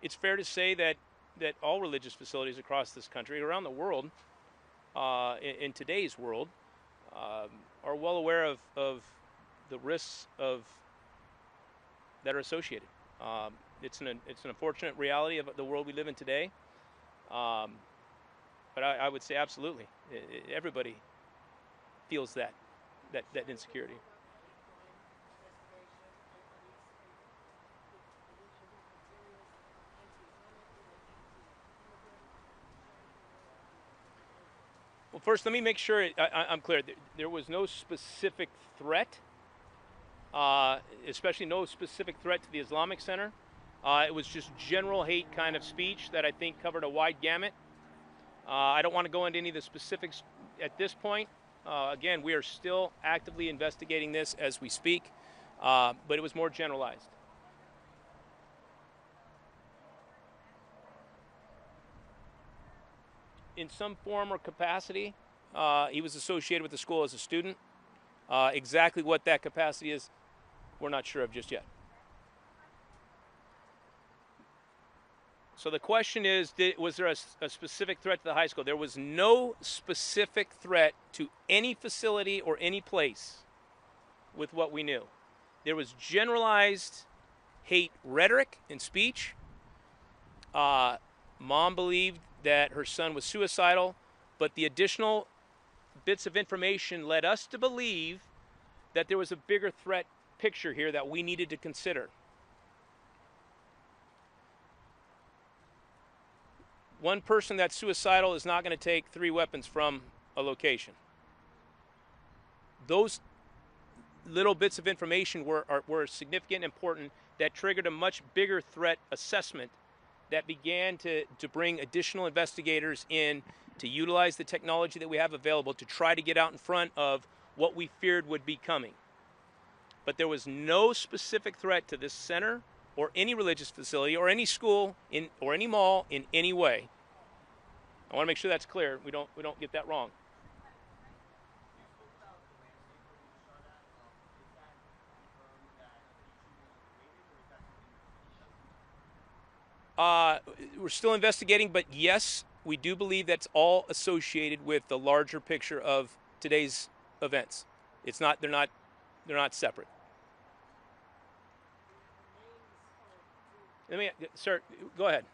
it's fair to say that all religious facilities across this country, around the world, in today's world, are well aware of the risks that are associated. It's an unfortunate reality of the world we live in today. But I would say absolutely, everybody feels that insecurity. Well, first, let me make sure I'm clear. There was no specific threat, especially no specific threat to the Islamic Center. It was just general hate kind of speech that I think covered a wide gamut. I don't want to go into any of the specifics at this point. Again, we are still actively investigating this as we speak, but it was more generalized. In some form or capacity, he was associated with the school as a student. Exactly what that capacity is, we're not sure of just yet. So the question is, was there a specific threat to the high school? There was no specific threat to any facility or any place with what we knew. There was generalized hate rhetoric and speech. Mom believed that her son was suicidal, but the additional bits of information led us to believe that there was a bigger threat picture here that we needed to consider. One person that's suicidal is not going to take 3 weapons from a location. Those little bits of information were significant and important that triggered a much bigger threat assessment that began to bring additional investigators in to utilize the technology that we have available to try to get out in front of what we feared would be coming. but there was no specific threat to this center or any religious facility or any school or any mall in any way. I want to make sure that's clear. We don't get that wrong. We're still investigating, but yes, we do believe that's all associated with the larger picture of today's events. It's not. They're not separate. Let me, sir, go ahead.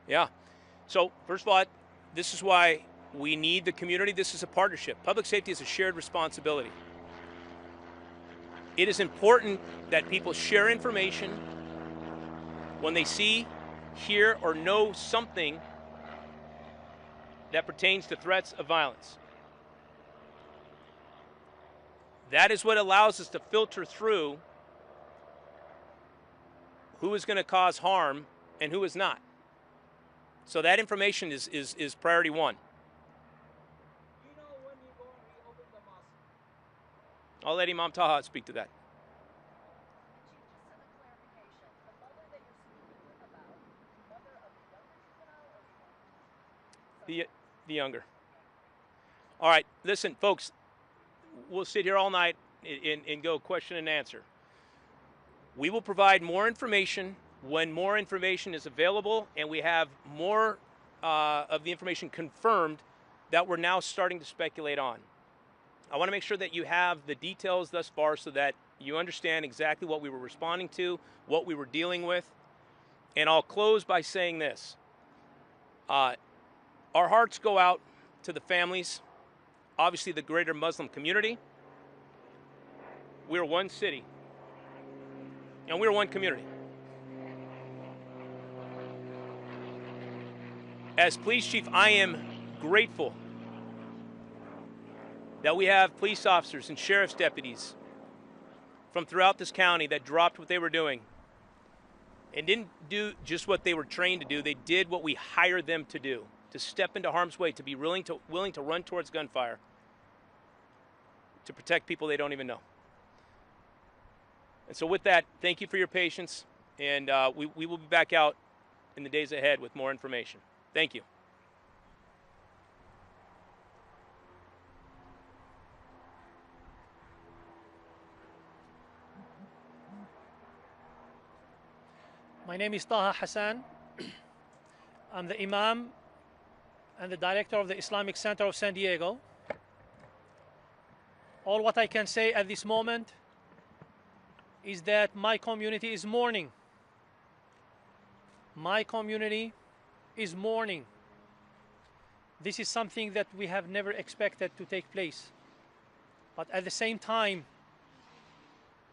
Yeah. So first of all, this is why we need the community. This is a partnership. Public safety is a shared responsibility. It is important that people share information when they see, hear, or know something that pertains to threats of violence. That is what allows us to filter through who is going to cause harm and who is not. So that information is priority one. I'll let Imam Taha speak to that. The younger. All right, listen, folks, we'll sit here all night and go question and answer. We will provide more information when more information is available and we have more of the information confirmed that we're now starting to speculate on. I want to make sure that you have the details thus far so that you understand exactly what we were responding to, what we were dealing with. And I'll close by saying this. Our hearts go out to the families, obviously the greater Muslim community. We're one city, and we're one community. As police chief, I am grateful that we have police officers and sheriff's deputies from throughout this county that dropped what they were doing and didn't do just what they were trained to do. They did what we hired them to do, to step into harm's way, to be willing to run towards gunfire, to protect people they don't even know. And so with that, thank you for your patience, and we will be back out in the days ahead with more information. Thank you. My name is Taha Hassan. I'm the Imam and the Director of the Islamic Center of San Diego. All what I can say at this moment is that my community is mourning. My community is mourning. This is something that we have never expected to take place. But at the same time,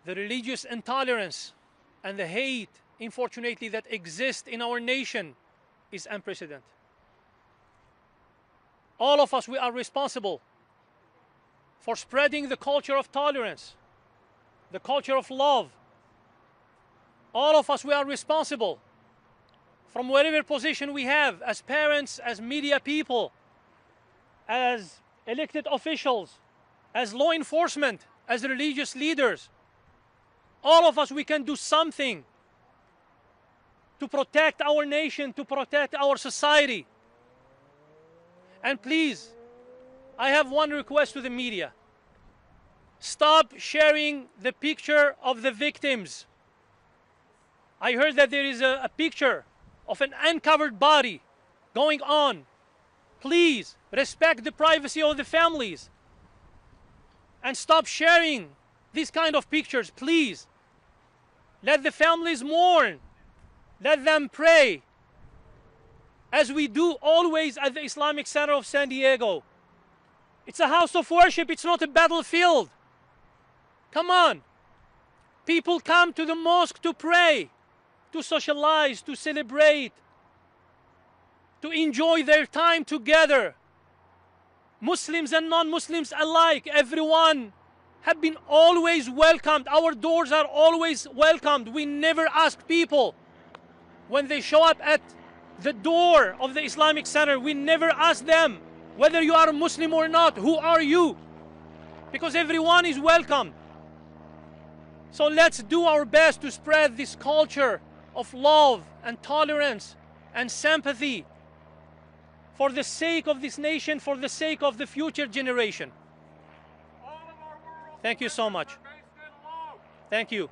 the religious intolerance and the hate, unfortunately, that exists in our nation is unprecedented. All of us, we are responsible for spreading the culture of tolerance, the culture of love. All of us, we are responsible from whatever position we have as parents, as media people, as elected officials, as law enforcement, as religious leaders. All of us, we can do something to protect our nation, to protect our society. And please, I have one request to the media. Stop sharing the picture of the victims. I heard that there is a picture of an uncovered body going on. Please respect the privacy of the families and stop sharing these kind of pictures, please. Let the families mourn. Let them pray, as we do always at the Islamic Center of San Diego. It's a house of worship, it's not a battlefield. Come on. People come to the mosque to pray, to socialize, to celebrate, to enjoy their time together. Muslims and non-Muslims alike, everyone have been always welcomed. Our doors are always welcomed. We never ask people when they show up at the door of the Islamic Center, we never ask them whether you are a Muslim or not, who are you? Because everyone is welcome. So let's do our best to spread this culture of love and tolerance and sympathy for the sake of this nation, for the sake of the future generation. Thank you so much. Thank you.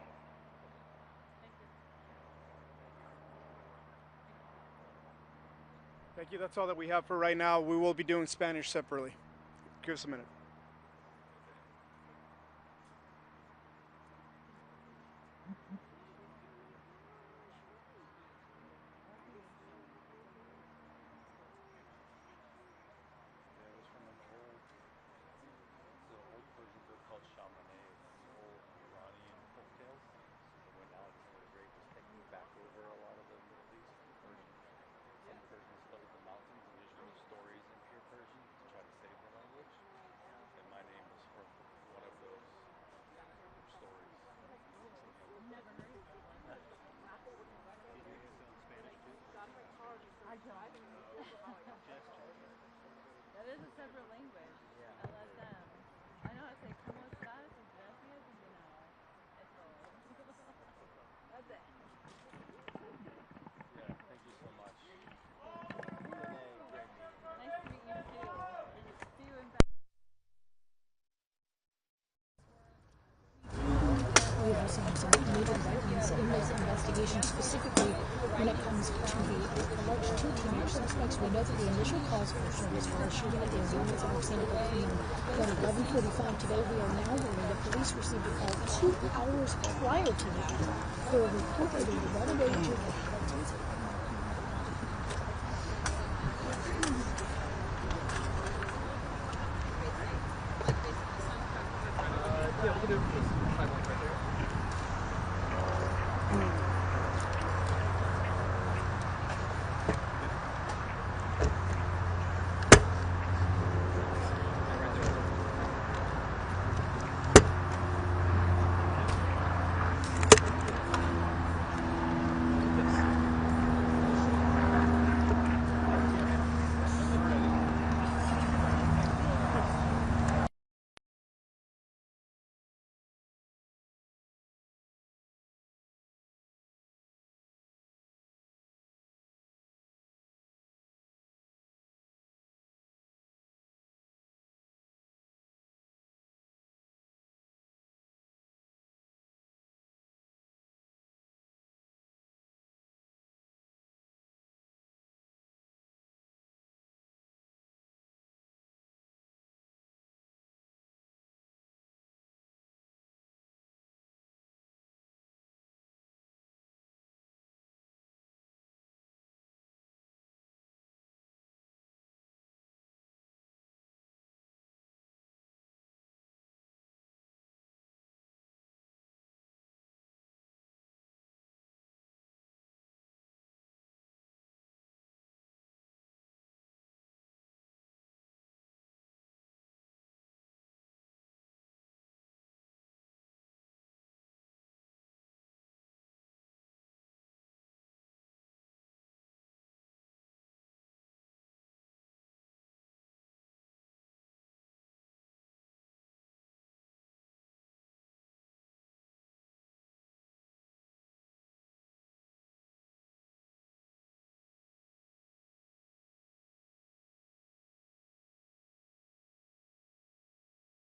Thank you. That's all that we have for right now. We will be doing Spanish separately. Give us a minute. That is a separate language. Yeah. I let them. I know how to say como estás and gracias and de nada. Eso. That's it. Yeah, thank you so much. Nice to meet you too. See you in We have some major developments in this investigation, specifically when it comes to the alleged two teenage suspects. We know that the initial cause for service for a shooting at the Eyewitness of San Diego came at 11:45 today. We are now learning that police received a call 2 hours prior to that for a report that a runaway juvenile had taken. Yeah, we can do